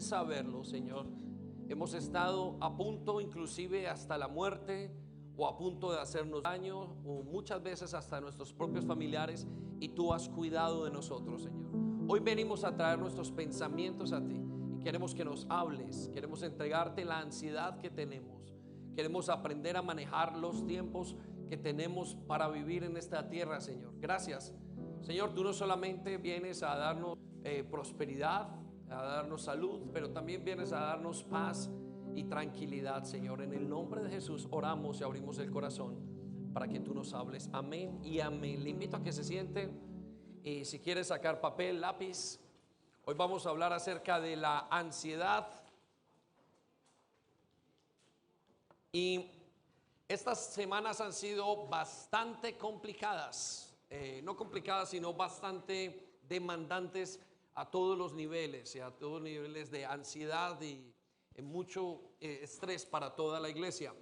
saberlo, Señor, hemos estado a punto, inclusive hasta la muerte, o a punto de hacernos daño, o muchas veces hasta nuestros propios familiares, y tú has cuidado de nosotros, Señor. Hoy venimos a traer nuestros pensamientos a ti y queremos que nos hables, queremos entregarte la ansiedad que tenemos, queremos aprender a manejar los tiempos que tenemos para vivir en esta tierra, Señor. Gracias, Señor, tú no solamente vienes a darnos prosperidad, a darnos salud, pero también vienes a darnos paz y tranquilidad, Señor. En el nombre de Jesús oramos y abrimos el corazón para que tú nos hables. Amén y amén. Le invito a que se siente y si quiere sacar papel, lápiz. Hoy vamos a hablar acerca de la ansiedad. Y estas semanas han sido bastante complicadas, no complicadas, sino bastante demandantes a todos los niveles, y a todos los niveles de ansiedad y mucho estrés para toda la iglesia.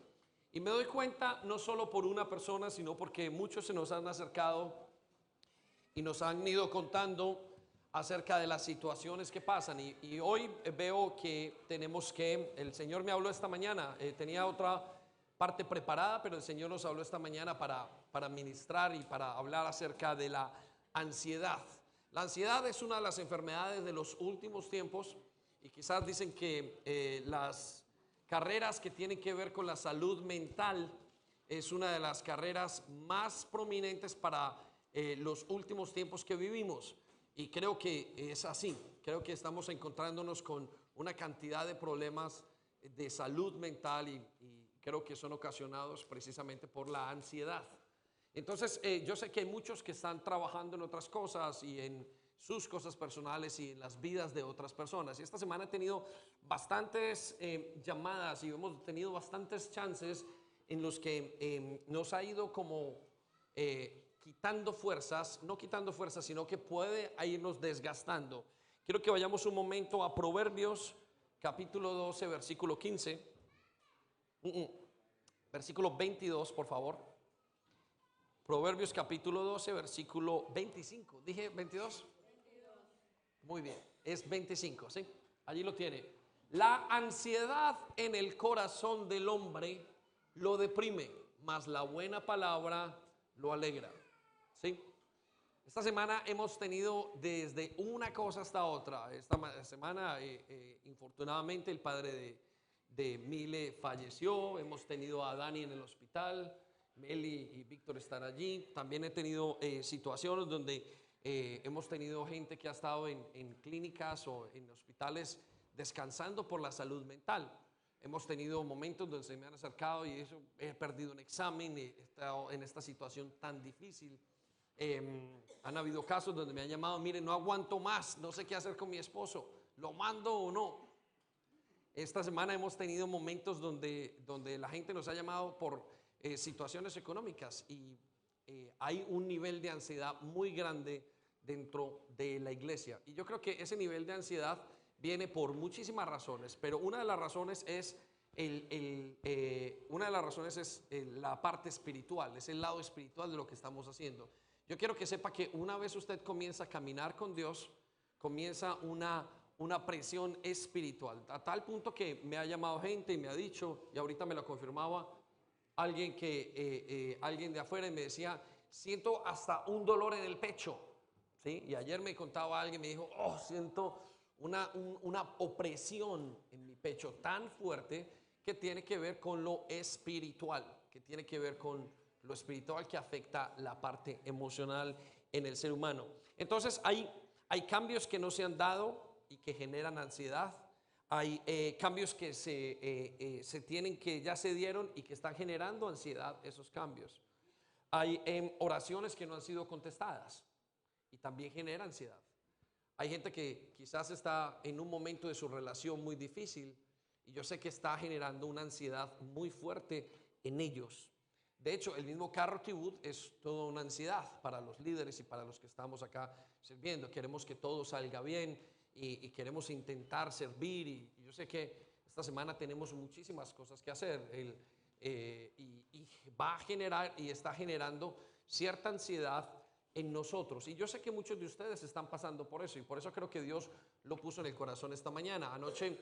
Y me doy cuenta no solo por una persona, sino porque muchos se nos han acercado y nos han ido contando acerca de las situaciones que pasan. Y hoy veo que tenemos que, el Señor me habló esta mañana, tenía otra parte preparada, pero el Señor nos habló esta mañana para ministrar y para hablar acerca de la ansiedad. La ansiedad es una de las enfermedades de los últimos tiempos, y quizás dicen que las carreras que tienen que ver con la salud mental es una de las carreras más prominentes para los últimos tiempos que vivimos. Y creo que es así. Creo que estamos encontrándonos con una cantidad de problemas de salud mental y creo que son ocasionados precisamente por la ansiedad. Entonces, yo sé que hay muchos que están trabajando en otras cosas y en sus cosas personales y en las vidas de otras personas. Y esta semana he tenido bastantes llamadas y hemos tenido bastantes chances en los que nos ha ido como quitando fuerzas, no quitando fuerzas, sino que puede irnos desgastando. Quiero que vayamos un momento a Proverbios capítulo 12, versículo 15. Versículo 22, por favor. Proverbios capítulo 12, versículo 25. ¿Dije 22? Muy bien, es 25, ¿sí? Allí lo tiene. La ansiedad en el corazón del hombre lo deprime, mas la buena palabra lo alegra, ¿sí? Esta semana hemos tenido desde una cosa hasta otra. Esta semana, infortunadamente, el padre de Mile falleció. Hemos tenido a Dani en el hospital. Meli y Víctor están allí. También he tenido situaciones donde hemos tenido gente que ha estado en clínicas o en hospitales descansando por la salud mental. Hemos tenido momentos donde se me han acercado y he perdido un examen, he estado en esta situación tan difícil. Han habido casos donde me han llamado, mire, no aguanto más, no sé qué hacer con mi esposo, ¿lo mando o no? Esta semana hemos tenido momentos donde la gente nos ha llamado por situaciones económicas y hay un nivel de ansiedad muy grande dentro de la iglesia. Y yo creo que ese nivel de ansiedad viene por muchísimas razones, pero una de las razones es la parte espiritual, es el lado espiritual de lo que estamos haciendo. Yo quiero que sepa que una vez usted comienza a caminar con Dios, comienza una presión espiritual, a tal punto que me ha llamado gente y me ha dicho, y ahorita me lo confirmaba alguien alguien de afuera, y me decía, siento hasta un dolor en el pecho, ¿sí? Y ayer me contaba alguien, me dijo, siento una opresión en mi pecho tan fuerte que tiene que ver con lo espiritual, que tiene que ver con lo espiritual que afecta la parte emocional en el ser humano. Entonces hay cambios que no se han dado y que generan ansiedad. Hay cambios que se tienen, que ya se dieron y que están generando ansiedad, esos cambios. Hay oraciones que no han sido contestadas y también genera ansiedad. Hay gente que quizás está en un momento de su relación muy difícil y yo sé que está generando una ansiedad muy fuerte en ellos. De hecho, el mismo Carro Tibut es toda una ansiedad para los líderes y para los que estamos acá sirviendo. Queremos que todo salga bien y queremos intentar servir y yo sé que esta semana tenemos muchísimas cosas que hacer y va a generar y está generando cierta ansiedad en nosotros. Y yo sé que muchos de ustedes están pasando por eso y por eso creo que Dios lo puso en el corazón esta mañana. Anoche,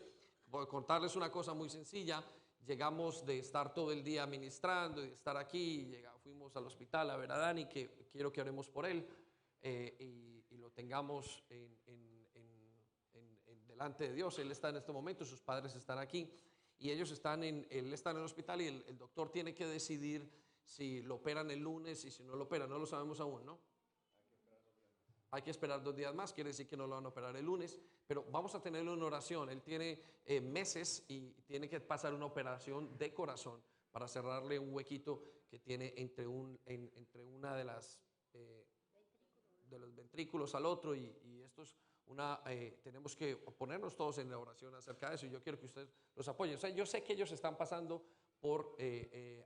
voy a contarles una cosa muy sencilla. Llegamos de estar todo el día ministrando y de estar aquí. Fuimos al hospital a ver a Dani, que quiero que oremos por él y lo tengamos delante de Dios. Él está en este momento, sus padres están aquí y él está en el hospital y el doctor tiene que decidir si lo operan el lunes y si no lo operan. No lo sabemos aún, ¿no? Hay que esperar 2 días más, quiere decir que no lo van a operar el lunes, pero vamos a tenerlo en oración. Él tiene meses y tiene que pasar una operación de corazón para cerrarle un huequito que tiene entre una de los ventrículos al otro y esto es tenemos que ponernos todos en la oración acerca de eso y yo quiero que ustedes los apoyen. O sea, yo sé que ellos están pasando por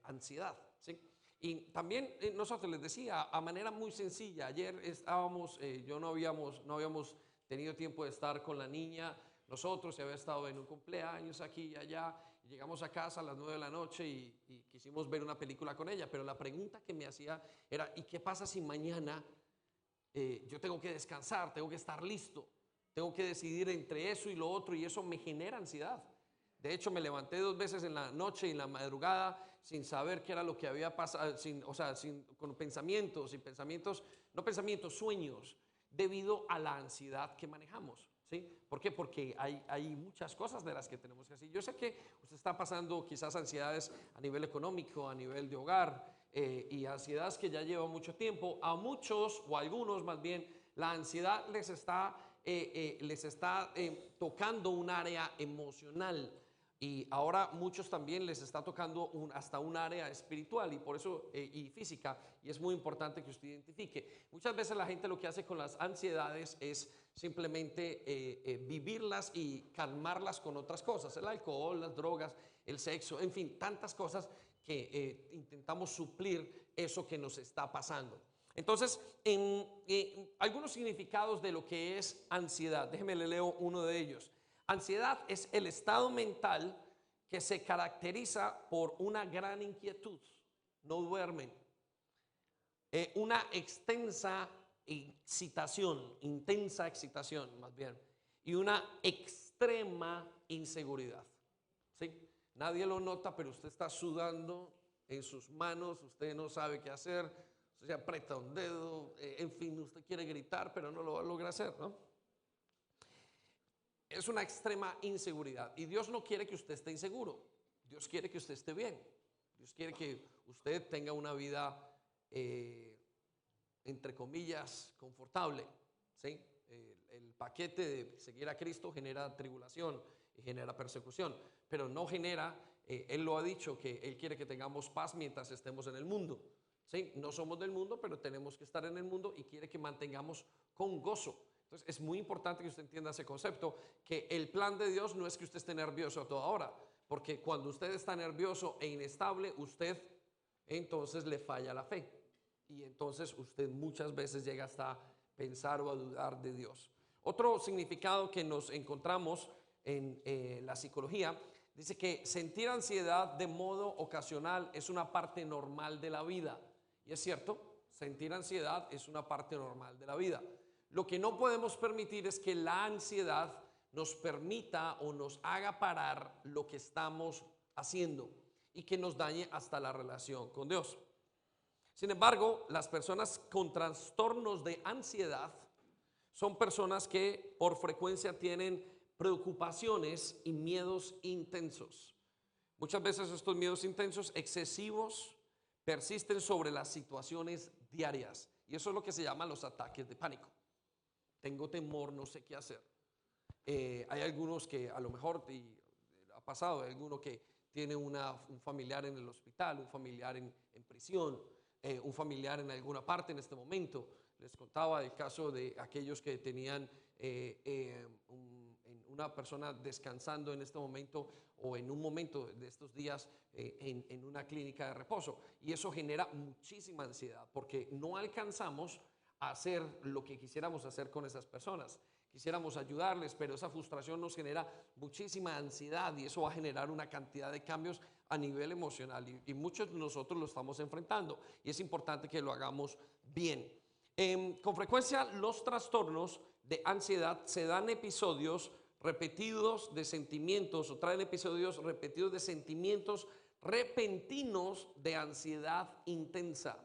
ansiedad, ¿sí? Y también nosotros les decía, a manera muy sencilla, ayer estábamos, no habíamos tenido tiempo de estar con la niña, nosotros se había estado en un cumpleaños aquí y allá, y llegamos a casa a las 9 de la noche y quisimos ver una película con ella, pero la pregunta que me hacía era, ¿y qué pasa si mañana yo tengo que descansar, tengo que estar listo, tengo que decidir entre eso y lo otro y eso me genera ansiedad? De hecho, me levanté 2 veces en la noche y en la madrugada sin saber qué era lo que había pasado, con pensamientos, no pensamientos, sueños, debido a la ansiedad que manejamos. ¿Sí? ¿Por qué? Porque hay muchas cosas de las que tenemos que hacer. Yo sé que usted está pasando quizás ansiedades a nivel económico, a nivel de hogar y ansiedades que ya llevan mucho tiempo. A muchos o a algunos más bien, la ansiedad les está tocando un área emocional. Y ahora muchos también les está tocando hasta un área espiritual y por eso y física, y es muy importante que usted identifique. Muchas veces la gente lo que hace con las ansiedades es simplemente vivirlas y calmarlas con otras cosas, el alcohol, las drogas, el sexo, en fin, tantas cosas que intentamos suplir eso que nos está pasando. Entonces, algunos significados de lo que es ansiedad, déjeme le leo uno de ellos. Ansiedad es el estado mental que se caracteriza por una gran inquietud, no duermen, una intensa excitación más bien, y una extrema inseguridad. ¿Sí? Nadie lo nota, pero usted está sudando en sus manos, usted no sabe qué hacer, usted se aprieta un dedo, en fin, usted quiere gritar, pero no lo va a lograr hacer, ¿no? Es una extrema inseguridad y Dios no quiere que usted esté inseguro. Dios quiere que usted esté bien. Dios quiere que usted tenga una vida, entre comillas, confortable. ¿Sí? El paquete de seguir a Cristo genera tribulación y genera persecución, pero no genera, Él lo ha dicho, que Él quiere que tengamos paz mientras estemos en el mundo. ¿Sí? No somos del mundo, pero tenemos que estar en el mundo y quiere que mantengamos con gozo. Entonces es muy importante que usted entienda ese concepto, que el plan de Dios no es que usted esté nervioso a toda hora, porque cuando usted está nervioso e inestable, usted entonces le falla la fe. Y entonces usted muchas veces llega hasta pensar o a dudar de Dios. Otro significado que nos encontramos en la psicología dice que sentir ansiedad de modo ocasional es una parte normal de la vida. Y es cierto, sentir ansiedad es una parte normal de la vida. Lo que no podemos permitir es que la ansiedad nos permita o nos haga parar lo que estamos haciendo y que nos dañe hasta la relación con Dios. Sin embargo, las personas con trastornos de ansiedad son personas que por frecuencia tienen preocupaciones y miedos intensos. Muchas veces estos miedos intensos, excesivos, persisten sobre las situaciones diarias y eso es lo que se llama los ataques de pánico. Tengo temor, no sé qué hacer. Hay algunos que a lo mejor ha pasado, hay alguno que tiene un familiar en el hospital, un familiar en prisión, un familiar en alguna parte en este momento. Les contaba el caso de aquellos que tenían una persona descansando en este momento o en un momento de estos días en una clínica de reposo. Y eso genera muchísima ansiedad porque no alcanzamos a hacer lo que quisiéramos hacer con esas personas. Quisiéramos ayudarles, pero esa frustración nos genera muchísima ansiedad y eso va a generar una cantidad de cambios a nivel emocional y muchos de nosotros lo estamos enfrentando y es importante que lo hagamos bien. Con frecuencia los trastornos de ansiedad se dan episodios repetidos de sentimientos o traen episodios repetidos de sentimientos repentinos de ansiedad intensa.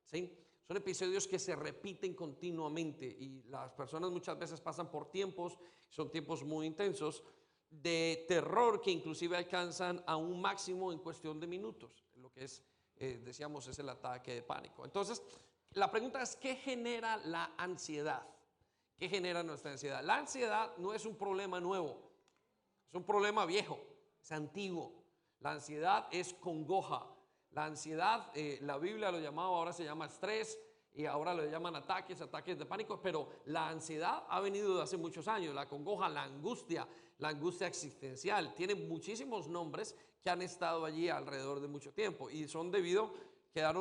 ¿Sí? Son episodios que se repiten continuamente y las personas muchas veces pasan por tiempos, son tiempos muy intensos, de terror que inclusive alcanzan a un máximo en cuestión de minutos, lo que es, decíamos, es el ataque de pánico. Entonces, la pregunta es, ¿qué genera la ansiedad? ¿Qué genera nuestra ansiedad? La ansiedad no es un problema nuevo, es un problema viejo, es antiguo. La ansiedad es congoja. La ansiedad, la Biblia lo llamaba, ahora se llama estrés y ahora lo llaman ataques de pánico, pero la ansiedad ha venido de hace muchos años. La congoja, la angustia existencial, tiene muchísimos nombres que han estado allí alrededor de mucho tiempo y son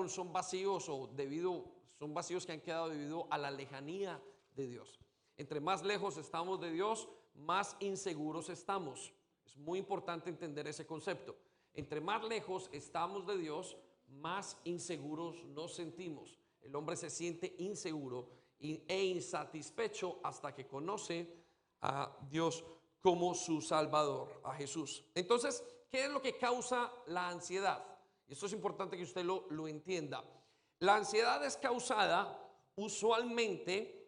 son vacíos son vacíos que han quedado debido a la lejanía de Dios. Entre más lejos estamos de Dios, más inseguros estamos. Es muy importante entender ese concepto. Entre más lejos estamos de Dios, más inseguros nos sentimos. El hombre se siente inseguro e insatisfecho hasta que conoce a Dios como su Salvador, a Jesús. Entonces, ¿qué es lo que causa la ansiedad? Y esto es importante que usted lo entienda. La ansiedad es causada usualmente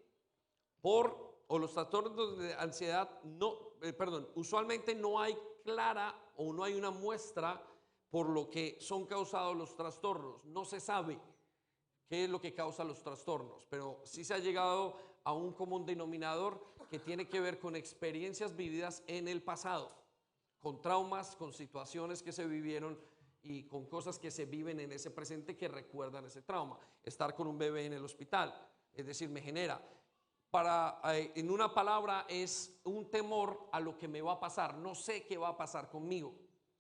los trastornos de ansiedad usualmente no hay clara o no hay una muestra por lo que son causados los trastornos. No se sabe qué es lo que causa los trastornos, pero sí se ha llegado a un común denominador que tiene que ver con experiencias vividas en el pasado, con traumas, con situaciones que se vivieron y con cosas que se viven en ese presente que recuerdan ese trauma. Estar con un bebé en el hospital, es decir, me genera. En una palabra, es un temor a lo que me va a pasar. No sé qué va a pasar conmigo.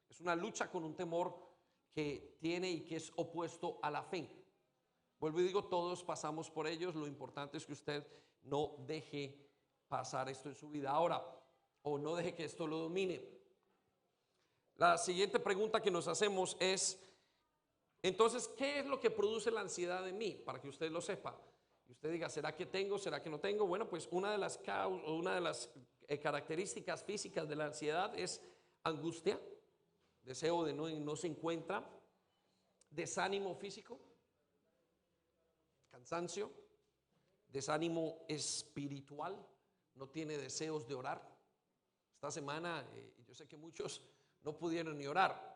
Es una lucha con un temor que tiene y que es opuesto a la fe. Vuelvo y digo, todos pasamos por ellos. Lo importante es que usted no deje pasar esto en su vida ahora, o no deje que esto lo domine. La siguiente pregunta que nos hacemos es, entonces, ¿qué es lo que produce la ansiedad en mí? Para que usted lo sepa. Y usted diga, ¿será que tengo? ¿Será que no tengo? Bueno, pues una de las características físicas de la ansiedad es angustia, deseo de no se encuentra, desánimo físico, cansancio, desánimo espiritual, no tiene deseos de orar. Esta semana, yo sé que muchos no pudieron ni orar.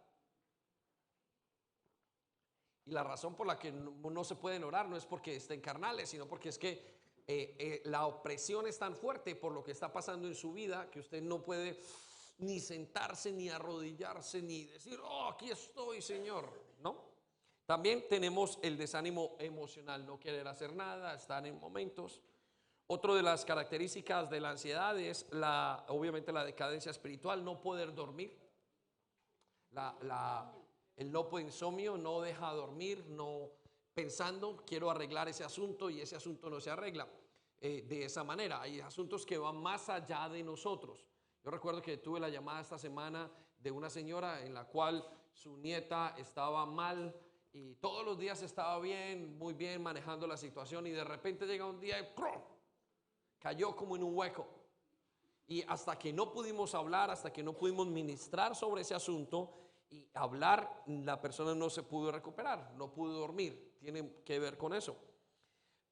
Y la razón por la que no se pueden orar no es porque estén carnales, sino porque es que la opresión es tan fuerte por lo que está pasando en su vida que usted no puede ni sentarse, ni arrodillarse, ni decir, oh, aquí estoy, Señor, ¿no? También tenemos el desánimo emocional, no querer hacer nada, estar en momentos. Otra de las características de la ansiedad es obviamente la decadencia espiritual, no poder dormir. El no puede insomnio, no deja dormir, no pensando, quiero arreglar ese asunto y ese asunto no se arregla de esa manera. Hay asuntos que van más allá de nosotros. Yo recuerdo que tuve la llamada esta semana de una señora en la cual su nieta estaba mal y todos los días estaba bien, muy bien manejando la situación y de repente llega un día y ¡prum!, cayó como en un hueco. Y hasta que no pudimos hablar, hasta que no pudimos ministrar sobre ese asunto y hablar, la persona no se pudo recuperar, no pudo dormir. Tiene que ver con eso.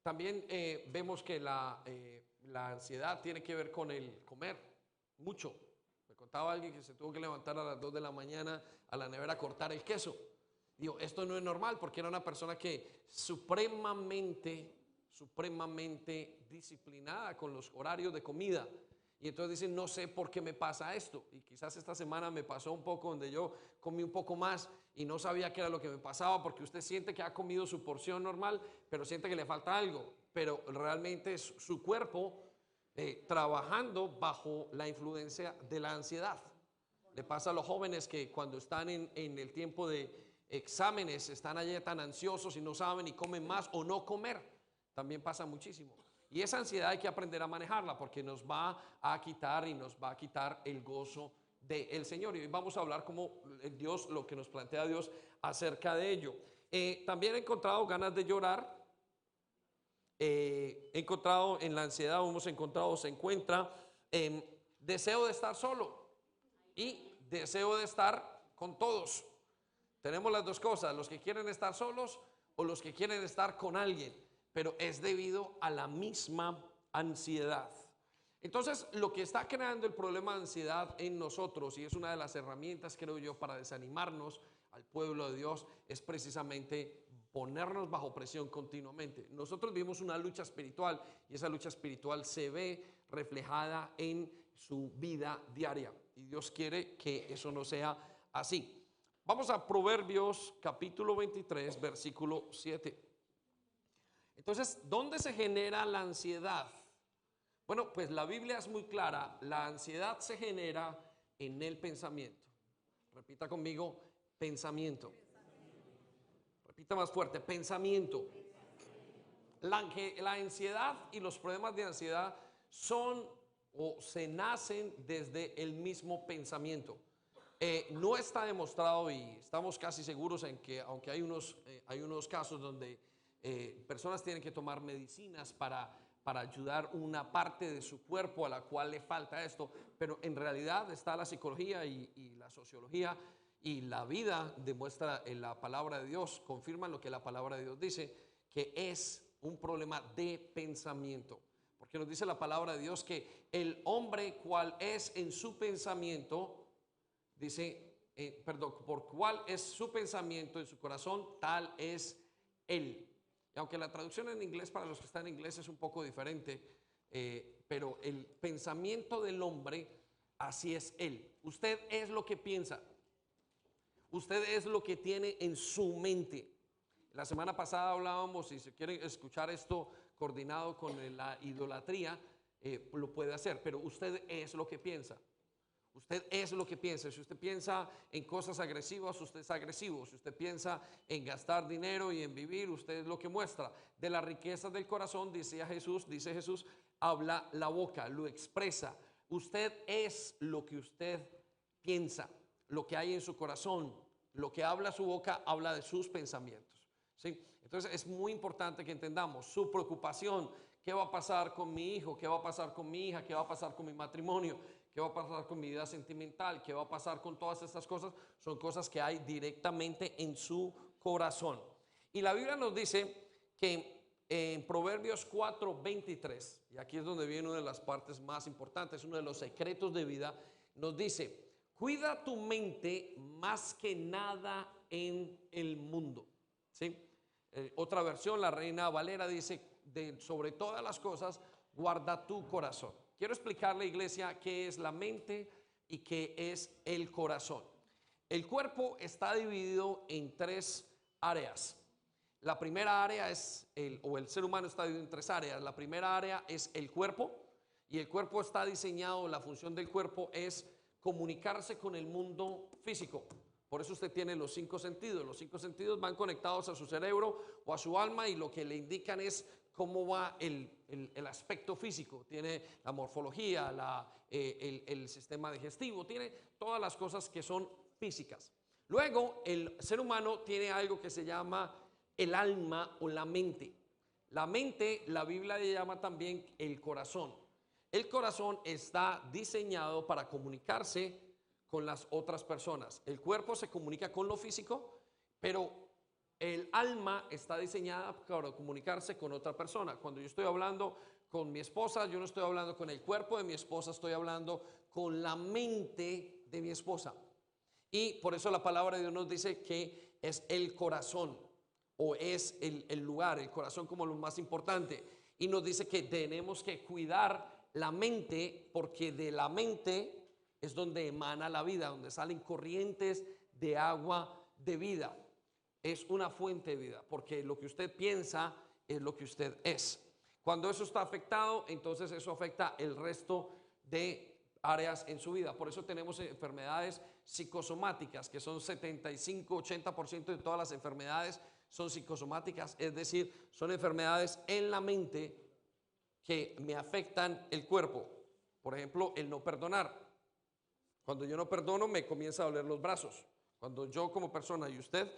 También vemos que la ansiedad tiene que ver con el comer mucho. Me contaba alguien que se tuvo que levantar a las 2 de la mañana a la nevera a cortar el queso. Digo, esto no es normal porque era una persona que supremamente disciplinada con los horarios de comida. Y entonces dicen, no sé por qué me pasa esto. Y quizás esta semana me pasó un poco donde yo comí un poco más y no sabía qué era lo que me pasaba, porque usted siente que ha comido su porción normal, pero siente que le falta algo. Pero realmente es su cuerpo trabajando bajo la influencia de la ansiedad. Le pasa a los jóvenes que cuando están en el tiempo de exámenes están allí tan ansiosos y no saben y comen más o no comer. También pasa muchísimo. Y esa ansiedad hay que aprender a manejarla porque nos va a quitar el gozo del Señor. Y hoy vamos a hablar como Dios, lo que nos plantea Dios acerca de ello. También he encontrado ganas de llorar encontrado en la ansiedad, hemos encontrado, se encuentra deseo de estar solo y deseo de estar con todos. Tenemos las dos cosas, los que quieren estar solos o los que quieren estar con alguien, pero es debido a la misma ansiedad. Entonces, lo que está creando el problema de ansiedad en nosotros, y es una de las herramientas, creo yo, para desanimarnos al pueblo de Dios, es precisamente ponernos bajo presión continuamente. Nosotros vivimos una lucha espiritual y esa lucha espiritual se ve reflejada en su vida diaria. Y Dios quiere que eso no sea así. Vamos a Proverbios capítulo 23, versículo 7. Entonces, ¿dónde se genera la ansiedad? Bueno, pues la Biblia es muy clara. La ansiedad se genera en el pensamiento. Repita conmigo, pensamiento. Repita más fuerte, pensamiento. La ansiedad y los problemas de ansiedad son o se nacen desde el mismo pensamiento. No está demostrado y estamos casi seguros en que, aunque hay unos casos donde personas tienen que tomar medicinas para ayudar una parte de su cuerpo a la cual le falta esto, pero en realidad está la psicología y la sociología y la vida demuestra en la palabra de Dios, confirman lo que la palabra de Dios dice, que es un problema de pensamiento. Porque nos dice la palabra de Dios que el hombre cual es en su pensamiento, dice, por cuál es su pensamiento en su corazón, tal es él. Y aunque la traducción en inglés para los que están en inglés es un poco diferente, pero el pensamiento del hombre, así es él. Usted es lo que piensa. Usted es lo que tiene en su mente. La semana pasada hablábamos, si se quiere escuchar esto coordinado con la idolatría, lo puede hacer, pero usted es lo que piensa. Usted es lo que piensa. Si usted piensa en cosas agresivas, usted es agresivo. Si usted piensa en gastar dinero y en vivir, usted es lo que muestra. De las riquezas del corazón, dice Jesús, habla la boca, lo expresa. Usted es lo que usted piensa, lo que hay en su corazón. Lo que habla su boca habla de sus pensamientos, ¿sí? Entonces es muy importante que entendamos su preocupación. ¿Qué va a pasar con mi hijo? ¿Qué va a pasar con mi hija? ¿Qué va a pasar con mi matrimonio? ¿Qué va a pasar con mi vida sentimental? ¿Qué va a pasar con todas estas cosas? Son cosas que hay directamente en su corazón. Y la Biblia nos dice que en Proverbios 4:23, y aquí es donde viene una de las partes más importantes, uno de los secretos de vida, nos dice: cuida tu mente más que nada en el mundo. ¿Sí? Otra versión, la Reina Valera, dice: sobre todas las cosas, guarda tu corazón. Quiero explicarle, iglesia, qué es la mente y qué es el corazón. El cuerpo está dividido en tres áreas. La primera área es, el ser humano está dividido en tres áreas. La primera área es el cuerpo, y el cuerpo está diseñado, la función del cuerpo es comunicarse con el mundo físico. Por eso usted tiene los cinco sentidos. Los cinco sentidos van conectados a su cerebro o a su alma, y lo que le indican es cómo va el aspecto físico. Tiene la morfología, el sistema digestivo, tiene todas las cosas que son físicas. Luego, el ser humano tiene algo que se llama el alma o la mente. La mente, la Biblia le llama también el corazón. El corazón está diseñado para comunicarse con las otras personas. El cuerpo se comunica con lo físico, pero el alma está diseñada para comunicarse con otra persona. Cuando yo estoy hablando con mi esposa, yo no estoy hablando con el cuerpo de mi esposa, estoy hablando con la mente de mi esposa. Y por eso la palabra de Dios nos dice que es el corazón, o es el lugar, el corazón como lo más importante. Y nos dice que tenemos que cuidar la mente, porque de la mente es donde emana la vida, donde salen corrientes de agua de vida. Es una fuente de vida, porque lo que usted piensa es lo que usted es. Cuando eso está afectado, entonces eso afecta el resto de áreas en su vida. Por eso tenemos enfermedades psicosomáticas, que son 75-80% de todas las enfermedades son psicosomáticas, es decir, son enfermedades en la mente que me afectan el cuerpo. Por ejemplo, el no perdonar. Cuando yo no perdono, me comienza a doler los brazos. Cuando yo como persona, y usted,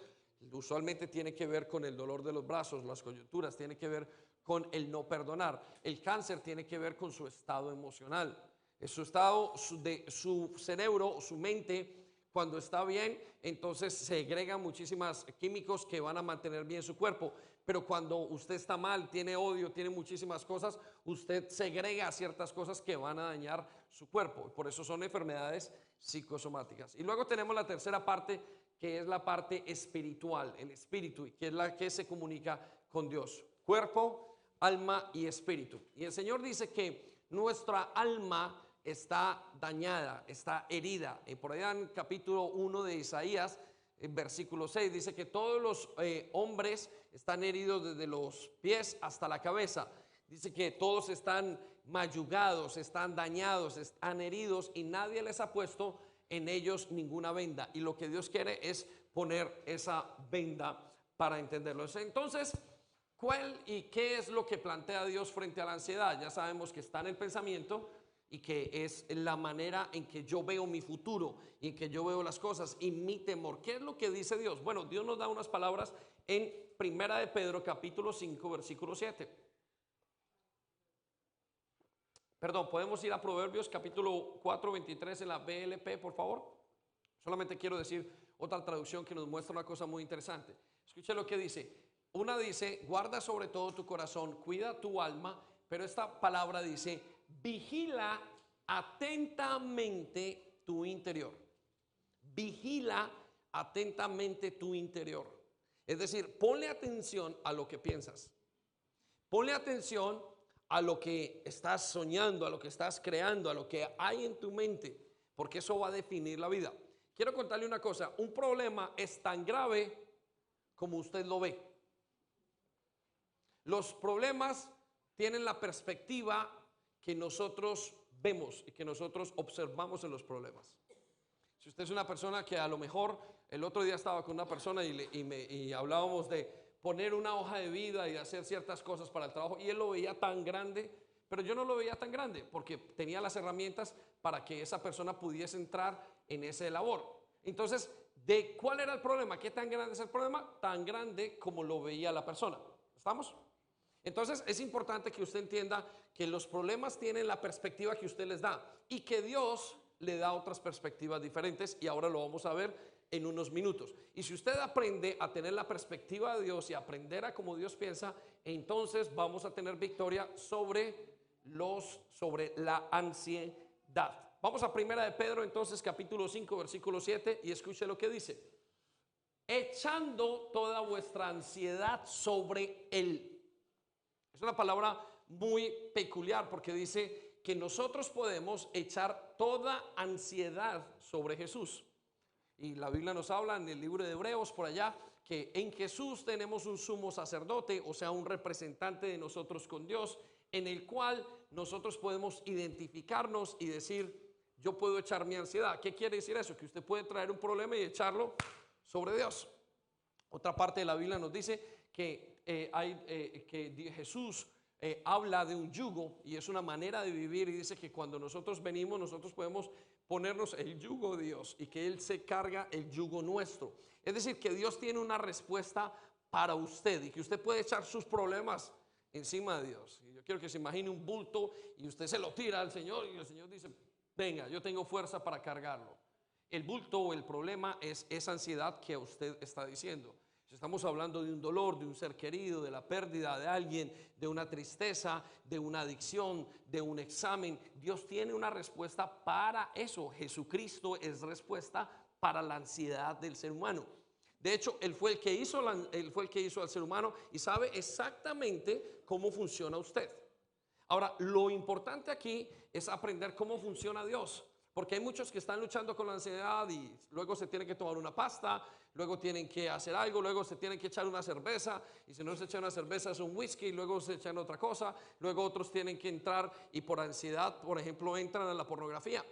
usualmente tiene que ver con el dolor de los brazos, las coyunturas, tiene que ver con el no perdonar. El cáncer tiene que ver con su estado emocional. Es su estado de su cerebro, su mente, cuando está bien, entonces segregan muchísimos químicos que van a mantener bien su cuerpo. Pero cuando usted está mal, tiene odio, tiene muchísimas cosas, usted segrega ciertas cosas que van a dañar su cuerpo. Por eso son enfermedades psicosomáticas. Y luego tenemos la tercera parte, que es la parte espiritual, el espíritu, que es la que se comunica con Dios. Cuerpo, alma y espíritu. Y el Señor dice que nuestra alma está dañada, está herida. Y por allá en capítulo 1 de Isaías, en versículo 6, dice que todos los hombres están heridos desde los pies hasta la cabeza. Dice que todos están mayugados, están dañados, están heridos y nadie les ha puesto en ellos ninguna venda. Y lo que Dios quiere es poner esa venda para entenderlo. Entonces, ¿cuál y qué es lo que plantea Dios frente a la ansiedad? Ya sabemos que está en el pensamiento y que es la manera en que yo veo mi futuro y en que yo veo las cosas y mi temor. ¿Qué es lo que dice Dios? Bueno, Dios nos da unas palabras en Primera de Pedro capítulo 5 versículo 7. Perdón, podemos ir a Proverbios capítulo 4 23 en la BLP, por favor. Solamente quiero decir otra traducción que nos muestra una cosa muy interesante. Escuche lo que dice. Una dice, guarda sobre todo tu corazón, cuida tu alma, pero esta palabra dice, vigila atentamente tu interior. Vigila atentamente tu interior. Es decir, ponle atención a lo que piensas. Ponle atención a lo que estás soñando, a lo que estás creando, a lo que hay en tu mente, porque eso va a definir la vida. Quiero contarle una cosa, un problema es tan grave como usted lo ve. Los problemas tienen la perspectiva que nosotros vemos y que nosotros observamos en los problemas. Si usted es una persona que a lo mejor el otro día estaba con una persona y hablábamos de poner una hoja de vida y hacer ciertas cosas para el trabajo y él lo veía tan grande, pero yo no lo veía tan grande porque tenía las herramientas para que esa persona pudiese entrar en ese labor. Entonces, ¿de cuál era el problema? ¿Qué tan grande es el problema? Tan grande como lo veía la persona. ¿Estamos? Entonces es importante que usted entienda que los problemas tienen la perspectiva que usted les da y que Dios le da otras perspectivas diferentes y ahora lo vamos a ver en unos minutos. Y si usted aprende a tener la perspectiva de Dios y aprender a cómo Dios piensa, entonces vamos a tener victoria sobre la ansiedad. Vamos a Primera de Pedro entonces capítulo 5 versículo 7 y escuche lo que dice. Echando toda vuestra ansiedad sobre Él. Es una palabra muy peculiar porque dice que nosotros podemos echar toda ansiedad sobre Jesús. Y la Biblia nos habla en el libro de Hebreos por allá que en Jesús tenemos un sumo sacerdote, o sea, un representante de nosotros con Dios, en el cual nosotros podemos identificarnos y decir, yo puedo echar mi ansiedad. ¿Qué quiere decir eso? Que usted puede traer un problema y echarlo sobre Dios. Otra parte de la Biblia nos dice que Jesús habla de un yugo y es una manera de vivir y dice que cuando nosotros venimos nosotros podemos ponernos el yugo de Dios y que Él se carga el yugo nuestro. Es decir, que Dios tiene una respuesta para usted y que usted puede echar sus problemas encima de Dios. Y yo quiero que se imagine un bulto y usted se lo tira al Señor y el Señor dice, venga, yo tengo fuerza para cargarlo. El bulto o el problema es esa ansiedad que usted está diciendo. Si estamos hablando de un dolor, de un ser querido, de la pérdida de alguien, de una tristeza, de una adicción, de un examen, Dios tiene una respuesta para eso. Jesucristo es respuesta para la ansiedad del ser humano. De hecho, Él fue el que hizo al ser humano y sabe exactamente cómo funciona usted. Ahora, lo importante aquí es aprender cómo funciona Dios. Porque hay muchos que están luchando con la ansiedad y luego se tienen que tomar una pasta, luego tienen que hacer algo, luego se tienen que echar una cerveza y si no se echa una cerveza es un whisky, luego se echan otra cosa, luego otros tienen que entrar y por ansiedad, por ejemplo, entran a la pornografía.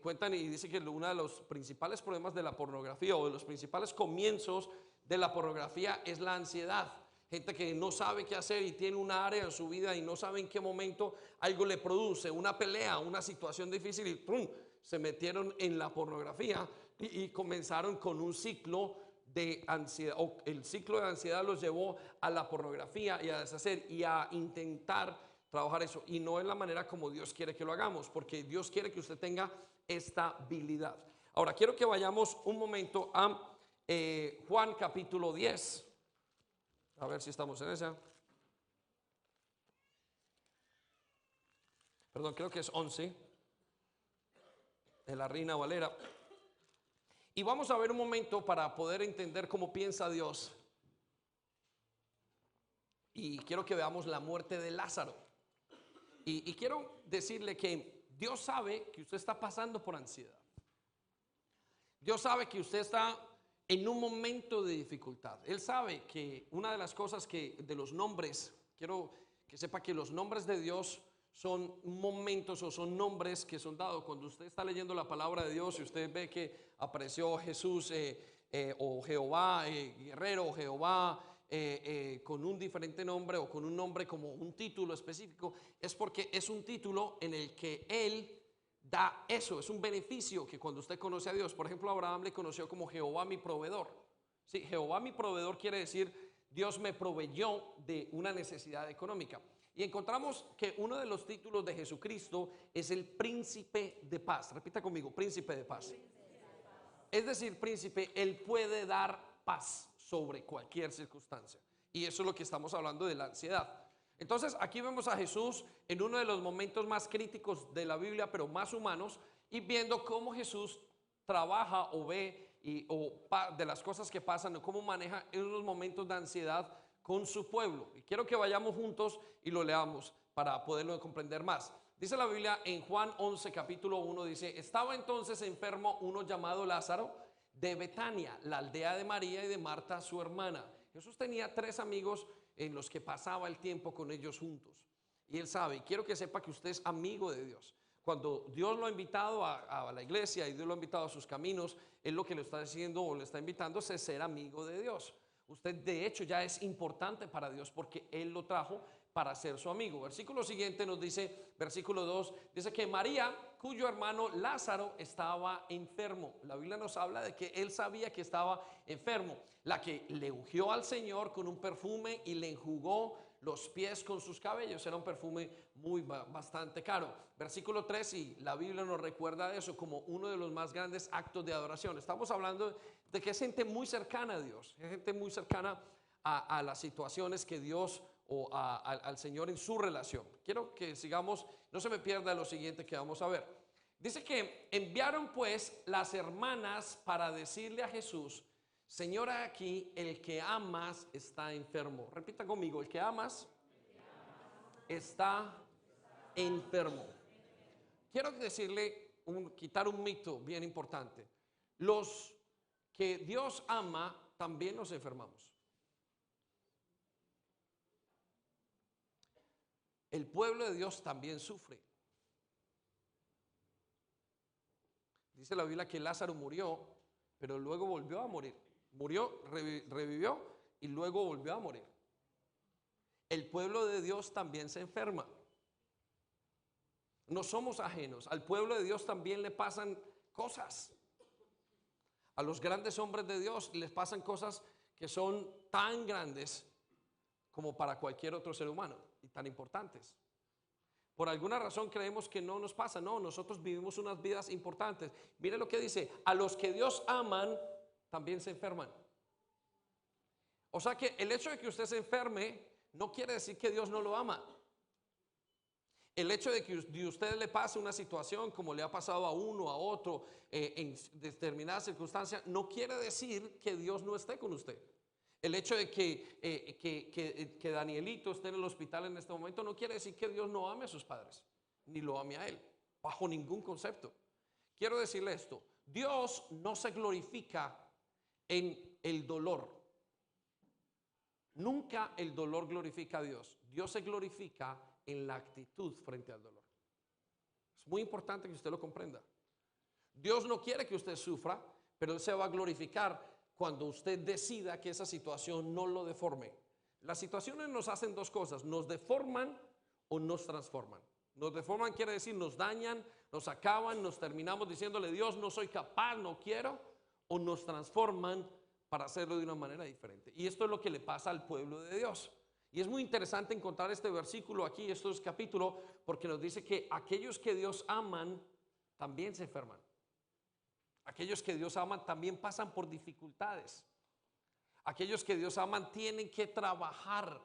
Cuentan y dicen que uno de los principales problemas de la pornografía o de los principales comienzos de la pornografía es la ansiedad. Gente que no sabe qué hacer y tiene una área en su vida y no sabe en qué momento algo le produce una pelea, una situación difícil y ¡pum!, se metieron en la pornografía y comenzaron con un ciclo de ansiedad, o el ciclo de ansiedad los llevó a la pornografía y a deshacer y a intentar trabajar eso. Y no es la manera como Dios quiere que lo hagamos, porque Dios quiere que usted tenga estabilidad. Ahora, quiero que vayamos un momento a Juan capítulo 10. A ver si estamos en esa. Perdón, creo que es 11. De la Reina Valera. Y vamos a ver un momento para poder entender cómo piensa Dios. Y quiero que veamos la muerte de Lázaro. Y quiero decirle que Dios sabe que usted está pasando por ansiedad. Dios sabe que usted está en un momento de dificultad. Él sabe que una de las cosas que de los nombres, quiero que sepa que los nombres de Dios son momentos o son nombres que son dados. Cuando usted está leyendo la palabra de Dios y usted ve que apareció Jesús o Jehová guerrero, o Jehová con un diferente nombre o con un nombre como un título específico, es porque es un título en el que Él da eso, es un beneficio que cuando usted conoce a Dios. Por ejemplo, Abraham le conoció como Jehová mi proveedor. Sí, Jehová mi proveedor quiere decir Dios me proveyó de una necesidad económica. Y encontramos que uno de los títulos de Jesucristo es el príncipe de paz. Repita conmigo, príncipe de paz. Es decir, príncipe, Él puede dar paz sobre cualquier circunstancia. Y eso es lo que estamos hablando de la ansiedad. Entonces aquí vemos a Jesús en uno de los momentos más críticos de la Biblia, pero más humanos, y viendo cómo Jesús trabaja o ve de las cosas que pasan, o cómo maneja en unos momentos de ansiedad con su pueblo. Y quiero que vayamos juntos y lo leamos para poderlo comprender más. Dice la Biblia en Juan 11 capítulo 1, dice: estaba entonces enfermo uno llamado Lázaro de Betania, la aldea de María y de Marta su hermana. Jesús tenía 3 amigos en los que pasaba el tiempo con ellos juntos. Y Él sabe, y quiero que sepa que usted es amigo de Dios. Cuando Dios lo ha invitado a la iglesia y Dios lo ha invitado a sus caminos, Él lo que le está diciendo o le está invitando es ser amigo de Dios. Usted de hecho ya es importante para Dios porque Él lo trajo para ser su amigo. Versículo siguiente nos dice, versículo 2, dice que María, cuyo hermano Lázaro estaba enfermo. La Biblia nos habla de que Él sabía que estaba enfermo, la que le ungió al Señor con un perfume y le enjugó los pies con sus cabellos. Era un perfume bastante caro. Versículo 3, y la Biblia nos recuerda eso como uno de los más grandes actos de adoración. Estamos hablando de que es gente muy cercana a Dios, es gente muy cercana a las situaciones que Dios o al Señor en su relación. Quiero que sigamos, no se me pierda lo siguiente que vamos a ver. Dice que enviaron pues las hermanas para decirle a Jesús: Señora, aquí el que amas está enfermo. Repita conmigo, el que amas está enfermo. Quiero decirle, quitar un mito bien importante. Los que Dios ama también nos enfermamos. El pueblo de Dios también sufre. Dice la Biblia que Lázaro murió, pero luego volvió a morir. Murió, revivió y luego volvió a morir. El pueblo de Dios también se enferma. No somos ajenos. Al pueblo de Dios también le pasan cosas. A los grandes hombres de Dios les pasan cosas que son tan grandes como para cualquier otro ser humano y tan importantes. Por alguna razón creemos que no nos pasa. No, nosotros vivimos unas vidas importantes. Mire lo que dice: a los que Dios aman también se enferman. O sea que el hecho de que usted se enferme no quiere decir que Dios no lo ama. El hecho de que a usted le pase una situación como le ha pasado a uno, a otro, en determinadas circunstancias, no quiere decir que Dios no esté con usted. El hecho de que Danielito esté en el hospital en este momento no quiere decir que Dios no ame a sus padres, ni lo ame a él, bajo ningún concepto. Quiero decirle esto: Dios no se glorifica en el dolor. Nunca el dolor glorifica a Dios. Dios se glorifica en la actitud frente al dolor. Es muy importante que usted lo comprenda. Dios no quiere que usted sufra, pero Él se va a glorificar cuando usted decida que esa situación no lo deforme. Las situaciones nos hacen 2 cosas: nos deforman o nos transforman. Nos deforman quiere decir nos dañan, nos acaban, nos terminamos diciéndole: Dios, no soy capaz, no quiero. O nos transforman para hacerlo de una manera diferente. Y esto es lo que le pasa al pueblo de Dios. Y es muy interesante encontrar este versículo aquí, estos capítulos, porque nos dice que aquellos que Dios aman también se enferman. Aquellos que Dios aman también pasan por dificultades. Aquellos que Dios aman tienen que trabajar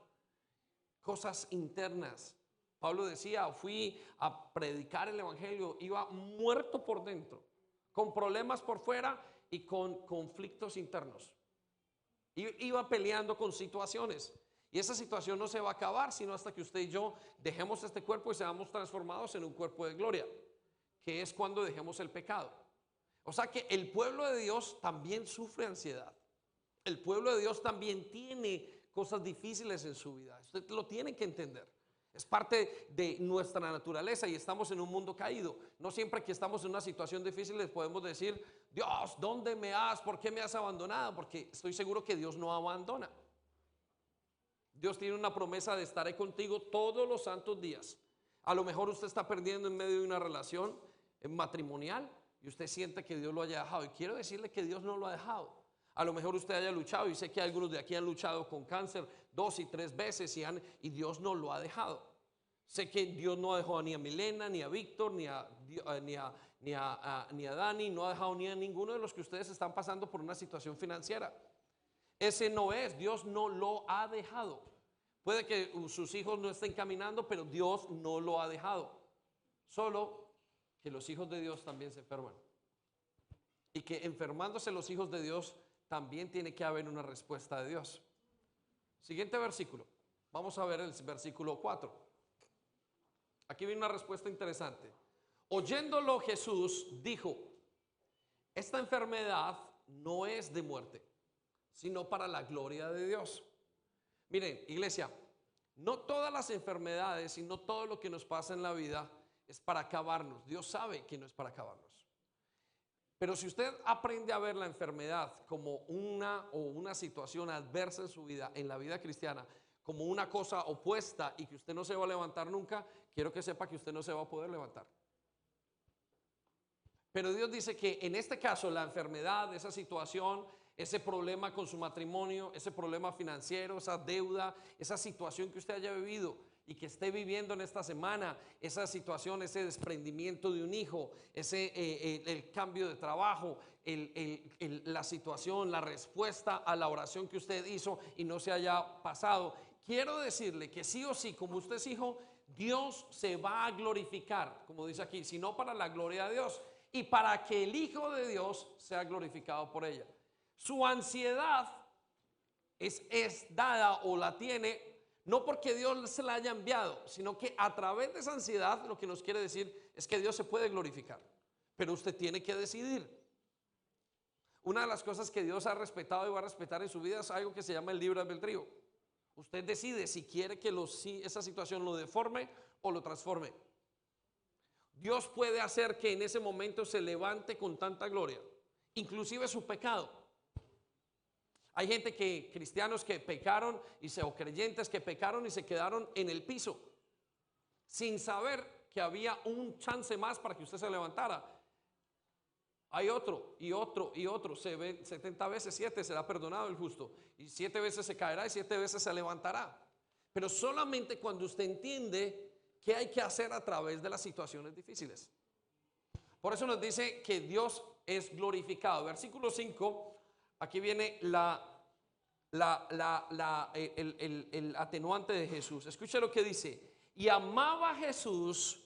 cosas internas. Pablo decía, fui a predicar el evangelio, iba muerto por dentro, con problemas por fuera y con conflictos internos. Iba peleando con situaciones. Y esa situación no se va a acabar sino hasta que usted y yo dejemos este cuerpo y seamos transformados en un cuerpo de gloria, que es cuando dejemos el pecado. O sea que el pueblo de Dios también sufre ansiedad. El pueblo de Dios también tiene cosas difíciles en su vida. Usted lo tiene que entender. Es parte de nuestra naturaleza y estamos en un mundo caído. No siempre que estamos en una situación difícil les podemos decir, Dios, ¿dónde me has? ¿Por qué me has abandonado? Porque estoy seguro que Dios no abandona. Dios tiene una promesa de estaré contigo todos los santos días. A lo mejor usted está perdiendo en medio de una relación matrimonial y usted siente que Dios lo haya dejado. Y quiero decirle que Dios no lo ha dejado. A lo mejor usted haya luchado y sé que algunos de aquí han luchado con cáncer 2 y 3 veces y Dios no lo ha dejado. Sé que Dios no ha dejado ni a Milena, ni a Víctor, ni a Dani, no ha dejado ni a ninguno de los que ustedes están pasando por una situación financiera. Ese no es, Dios no lo ha dejado. Puede que sus hijos no estén caminando, pero Dios no lo ha dejado. Solo que los hijos de Dios también se enferman. Y que enfermándose los hijos de Dios, también tiene que haber una respuesta de Dios. Siguiente versículo. Vamos a ver el versículo 4. Aquí viene una respuesta interesante. Oyéndolo Jesús dijo, esta enfermedad no es de muerte, sino para la gloria de Dios. Miren, iglesia, no todas las enfermedades y no todo lo que nos pasa en la vida es para acabarnos. Dios sabe que no es para acabarnos. Pero si usted aprende a ver la enfermedad como una situación adversa en su vida, en la vida cristiana, como una cosa opuesta y que usted no se va a levantar nunca, quiero que sepa que usted no se va a poder levantar. Pero Dios dice que en este caso la enfermedad, esa situación, ese problema con su matrimonio, ese problema financiero, esa deuda, esa situación que usted haya vivido y que esté viviendo en esta semana, esa situación, ese desprendimiento de un hijo, el cambio de trabajo, la situación, la respuesta a la oración que usted hizo y no se haya pasado. Quiero decirle que sí o sí, como usted es hijo, Dios se va a glorificar, como dice aquí, sino para la gloria de Dios y para que el Hijo de Dios sea glorificado por ella. Su ansiedad es dada o la tiene no porque Dios se la haya enviado, sino que a través de esa ansiedad lo que nos quiere decir es que Dios se puede glorificar, pero usted tiene que decidir. Una de las cosas que Dios ha respetado y va a respetar en su vida es algo que se llama el libre albedrío. Usted decide si quiere que esa situación lo deforme o lo transforme. Dios puede hacer que en ese momento se levante con tanta gloria, inclusive su pecado. Hay gente cristianos que pecaron o creyentes que pecaron y se quedaron en el piso sin saber que había un chance más para que usted se levantara. Hay otro y otro y otro. 70 veces 7 será perdonado el justo, y 7 veces se caerá y 7 veces se levantará. Pero solamente cuando usted entiende qué hay que hacer a través de las situaciones difíciles. Por eso nos dice que Dios es glorificado. Versículo 5. Aquí viene el atenuante de Jesús. Escuche lo que dice. Y amaba Jesús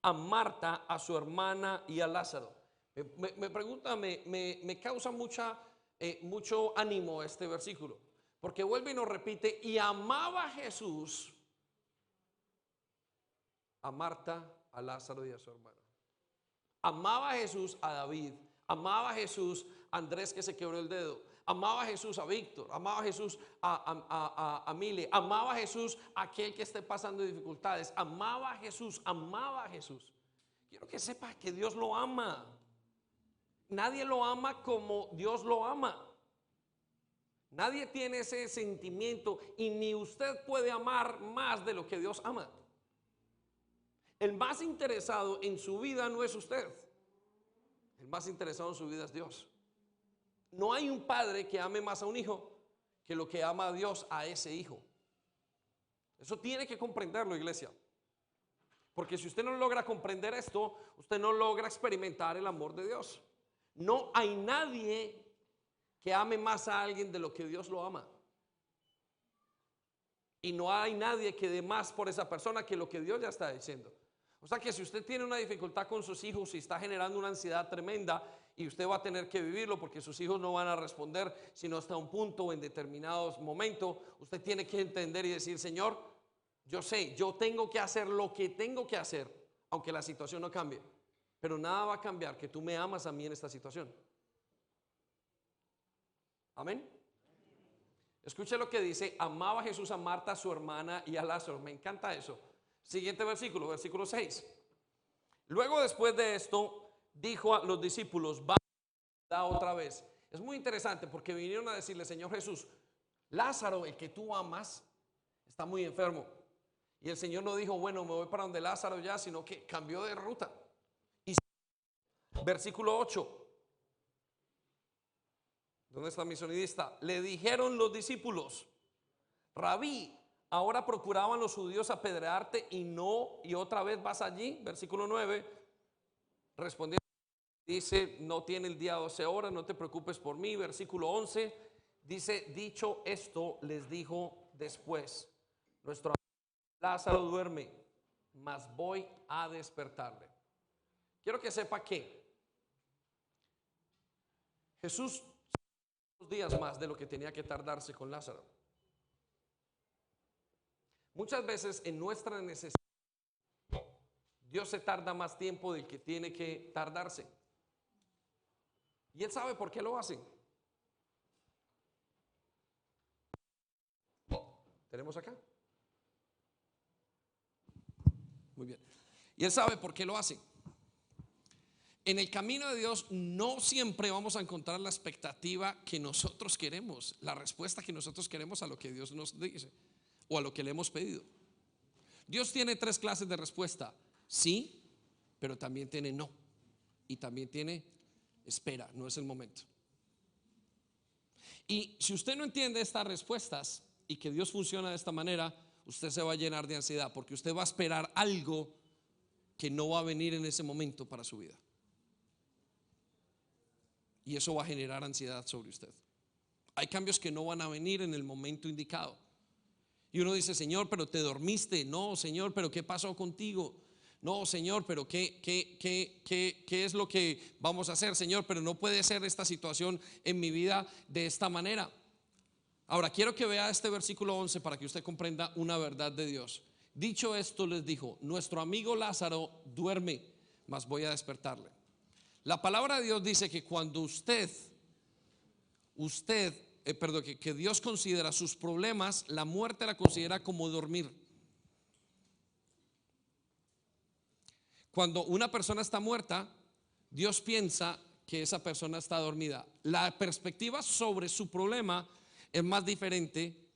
a Marta, a su hermana y a Lázaro. Me pregunta, me causa mucho ánimo este versículo. Porque vuelve y nos repite. Y amaba Jesús a Marta, a Lázaro y a su hermana. Amaba a Jesús a David. Amaba a Jesús a Andrés que se quebró el dedo. Amaba a Jesús a Víctor. Amaba a Jesús a Mile. Amaba a Jesús a aquel que esté pasando dificultades. Amaba a Jesús. Amaba a Jesús. Quiero que sepa que Dios lo ama. Nadie lo ama como Dios lo ama. Nadie tiene ese sentimiento y ni usted puede amar más de lo que Dios ama. El más interesado en su vida no es usted. El más interesado en su vida es Dios. No hay un padre que ame más a un hijo que lo que ama a Dios a ese hijo. Eso tiene que comprenderlo, iglesia. Porque si usted no logra comprender esto, usted no logra experimentar el amor de Dios. No hay nadie que ame más a alguien de lo que Dios lo ama. Y no hay nadie que dé más por esa persona que lo que Dios ya está diciendo. O sea que si usted tiene una dificultad con sus hijos y está generando una ansiedad tremenda, y usted va a tener que vivirlo porque sus hijos no van a responder sino hasta un punto o en determinados momentos, usted tiene que entender y decir: Señor, yo sé, yo tengo que hacer lo que tengo que hacer, aunque la situación no cambie, pero nada va a cambiar que tú me amas a mí en esta situación. Amén. Escuche lo que dice: amaba Jesús a Marta, a su hermana y a Lázaro. Me encanta eso. Siguiente versículo, versículo 6. Luego, después de esto, dijo a los discípulos: va otra vez. Es muy interesante porque vinieron a decirle: Señor Jesús, Lázaro, el que tú amas, está muy enfermo. Y el Señor no dijo: bueno, me voy para donde Lázaro ya, sino que cambió de ruta. Y versículo 8. ¿Dónde está mi sonidista? Le dijeron los discípulos: Rabí, ahora procuraban los judíos apedrearte y otra vez vas allí. Versículo 9. Respondiendo, dice: no tiene el día 12 horas, no te preocupes por mí. Versículo 11 dice: dicho esto, les dijo después: nuestro amigo Lázaro duerme, mas voy a despertarle. Quiero que sepa que Jesús días más de lo que tenía que tardarse con Lázaro. Muchas veces en nuestra necesidad Dios se tarda más tiempo del que tiene que tardarse. Y Él sabe por qué lo hace. ¿Tenemos acá? Muy bien. Y Él sabe por qué lo hace. En el camino de Dios no siempre vamos a encontrar la expectativa que nosotros queremos, la respuesta que nosotros queremos a lo que Dios nos dice o a lo que le hemos pedido. Dios tiene tres clases de respuesta: sí, pero también tiene no, y también tiene espera, no es el momento. Y si usted no entiende estas respuestas y que Dios funciona de esta manera, usted se va a llenar de ansiedad porque usted va a esperar algo que no va a venir en ese momento para su vida. Y eso va a generar ansiedad sobre usted. Hay cambios que no van a venir en el momento indicado. Y uno dice: Señor, pero te dormiste. No, Señor, pero ¿qué pasó contigo? No, Señor, pero ¿qué es lo que vamos a hacer? Señor, pero no puede ser esta situación en mi vida de esta manera. Ahora quiero que vea este versículo 11 para que usted comprenda una verdad de Dios. Dicho esto, les dijo: nuestro amigo Lázaro duerme, mas voy a despertarle. La palabra de Dios dice que cuando que Dios considera sus problemas, la muerte la considera como dormir. Cuando una persona está muerta, Dios piensa que esa persona está dormida. La perspectiva sobre su problema es más diferente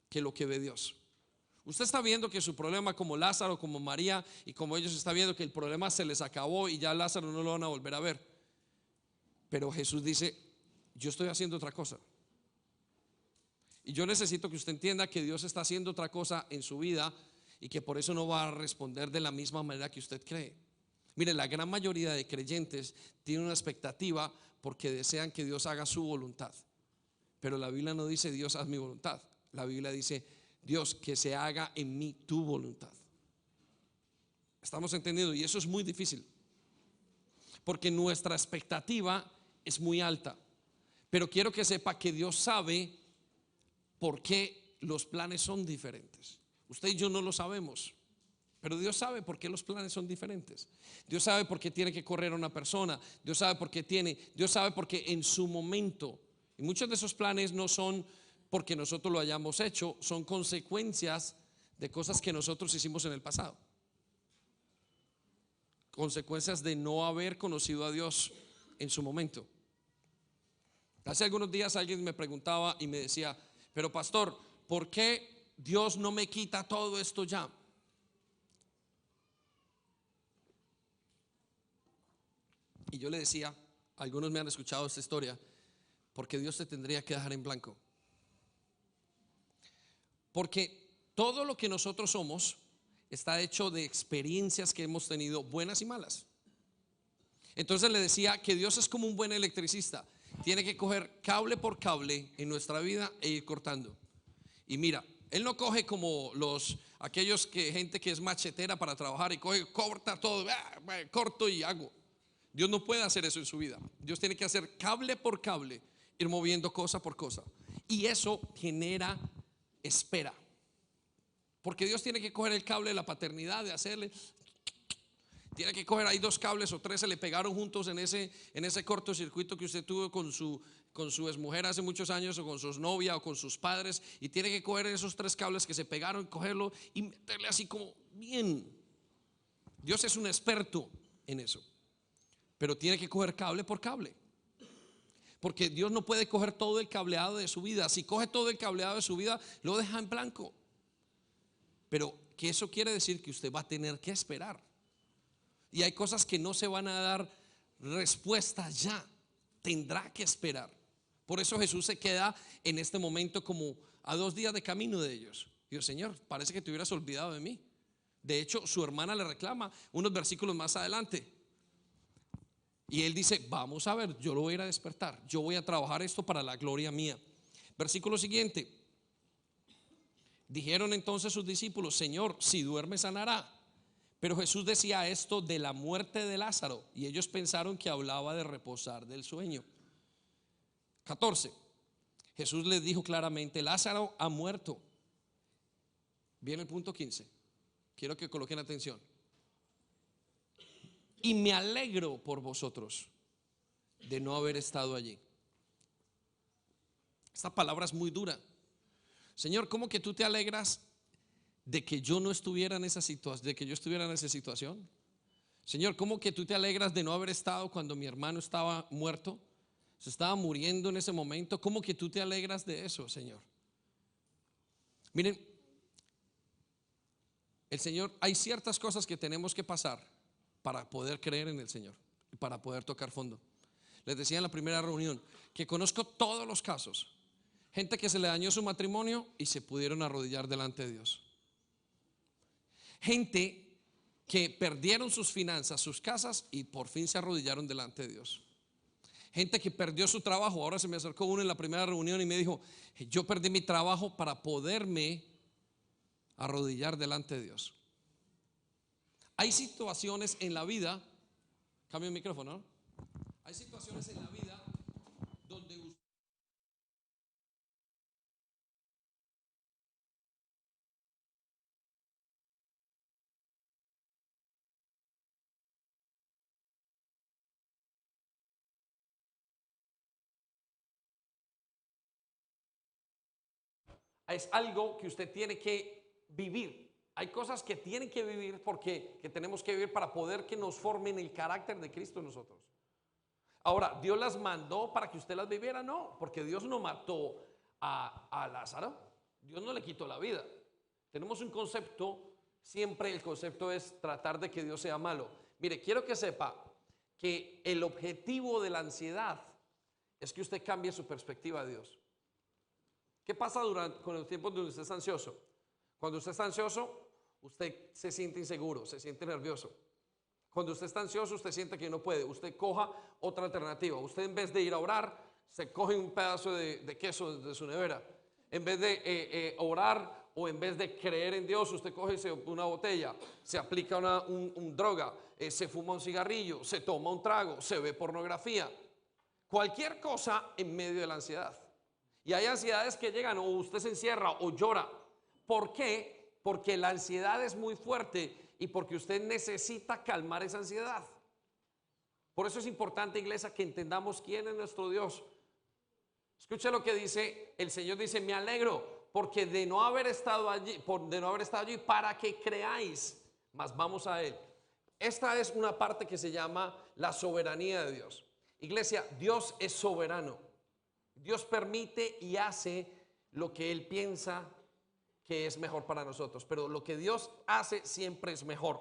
que lo que ve Dios. Usted está viendo que su problema, como Lázaro, como María y como ellos, está viendo que el problema se les acabó y ya Lázaro no lo van a volver a ver. Pero Jesús dice: yo estoy haciendo otra cosa. Y yo necesito que usted entienda que Dios está haciendo otra cosa en su vida y que por eso no va a responder de la misma manera que usted cree. Mire, la gran mayoría de creyentes tiene una expectativa porque desean que Dios haga su voluntad. Pero la Biblia no dice: Dios, haz mi voluntad. La Biblia dice: Dios, que se haga en mí tu voluntad. ¿Estamos entendiendo? Y eso es muy difícil porque nuestra expectativa es muy alta. Pero quiero que sepa que Dios sabe por qué los planes son diferentes. Usted y yo no lo sabemos, pero Dios sabe por qué los planes son diferentes. Dios sabe por qué tiene que correr a una persona. Dios sabe por qué en su momento. Y muchos de esos planes no son porque nosotros lo hayamos hecho, son consecuencias de cosas que nosotros hicimos en el pasado. Consecuencias de no haber conocido a Dios en su momento. Hace algunos días alguien me preguntaba y me decía: pero pastor, ¿por qué Dios no me quita todo esto ya? Y yo le decía, algunos me han escuchado esta historia, Porque Dios te tendría que dejar en blanco. Porque todo lo que nosotros somos está hecho de experiencias que hemos tenido, buenas y malas. Entonces le decía que Dios es como un buen electricista. Tiene que coger cable por cable en nuestra vida e ir cortando. Y mira, Él no coge como gente que es machetera para trabajar y coge, corta todo, corto y hago. Dios no puede hacer eso en su vida. Dios tiene que hacer cable por cable, ir moviendo cosa por cosa. Y eso genera espera. Porque Dios tiene que coger el cable de la paternidad, de hacerle. Tiene que coger ahí 2 cables o 3 se le pegaron juntos en ese cortocircuito que usted tuvo con su exmujer hace muchos años, o con sus novias o con sus padres, y tiene que coger esos 3 cables que se pegaron, cogerlo y meterle así como bien. Dios es un experto en eso, pero tiene que coger cable por cable, porque Dios no puede coger todo el cableado de su vida. Si coge todo el cableado de su vida, lo deja en blanco. Pero que eso quiere decir que usted va a tener que esperar. Y hay cosas que no se van a dar respuesta ya, tendrá que esperar. Por eso Jesús se queda en este momento como a 2 días de camino de ellos. Dios, Señor, parece que te hubieras olvidado de mí. De hecho, su hermana le reclama unos versículos más adelante. Y él dice, vamos a ver, yo lo voy a ir a despertar. Yo voy a trabajar esto para la gloria mía. Versículo siguiente. Dijeron entonces sus discípulos, Señor, si duerme sanará. Pero Jesús decía esto de la muerte de Lázaro, y ellos pensaron que hablaba de reposar del sueño. 14. Jesús les dijo claramente, Lázaro ha muerto. Viene el punto 15. Quiero que coloquen atención. Y me alegro por vosotros de no haber estado allí. Esta palabra es muy dura. Señor, ¿cómo que tú te alegras de que yo no estuviera en esa situación, de que yo estuviera en esa situación? Señor, ¿cómo que tú te alegras de no haber estado cuando mi hermano estaba muerto? Se estaba muriendo en ese momento. ¿Cómo que tú te alegras de eso, Señor? Miren, el Señor, hay ciertas cosas que tenemos que pasar para poder creer en el Señor, para poder tocar fondo. Les decía en la primera reunión que conozco todos los casos. Gente que se le dañó su matrimonio y se pudieron arrodillar delante de Dios. Gente que perdieron sus finanzas, sus casas, y por fin se arrodillaron delante de Dios. Gente que perdió su trabajo. Ahora se me acercó uno en la primera reunión y me dijo, yo perdí mi trabajo para poderme arrodillar delante de Dios. Hay situaciones en la vida, cambio el micrófono, ¿no? Hay situaciones en la vida donde usted es algo que usted tiene que vivir. Hay cosas que tienen que vivir porque que tenemos que vivir para poder que nos formen el carácter de Cristo en nosotros. Ahora, ¿Dios las mandó para que usted las viviera? No, porque Dios no mató a Lázaro. Dios no le quitó la vida. Tenemos un concepto, siempre el concepto es tratar de que Dios sea malo. Mire, quiero que sepa que el objetivo de la ansiedad es que usted cambie su perspectiva de Dios. ¿Qué pasa con los tiempos donde usted está ansioso? Cuando usted está ansioso, usted se siente inseguro, se siente nervioso. Cuando usted está ansioso, usted siente que no puede. Usted coja otra alternativa. Usted, en vez de ir a orar, se coge un pedazo de queso de su nevera. En vez de orar, o en vez de creer en Dios, usted coge una botella, se aplica una droga, se fuma un cigarrillo, se toma un trago, se ve pornografía. Cualquier cosa en medio de la ansiedad. Y hay ansiedades que llegan, o usted se encierra o llora. ¿Por qué? Porque la ansiedad es muy fuerte y porque usted necesita calmar esa ansiedad. Por eso es importante, iglesia, que entendamos quién es nuestro Dios. Escuche lo que dice el Señor. Dice, me alegro porque de no haber estado allí, para que creáis, mas vamos a Él. Esta es una parte que se llama la soberanía de Dios. Iglesia, Dios es soberano. Dios permite y hace lo que Él piensa que es mejor para nosotros, pero lo que Dios hace siempre es mejor.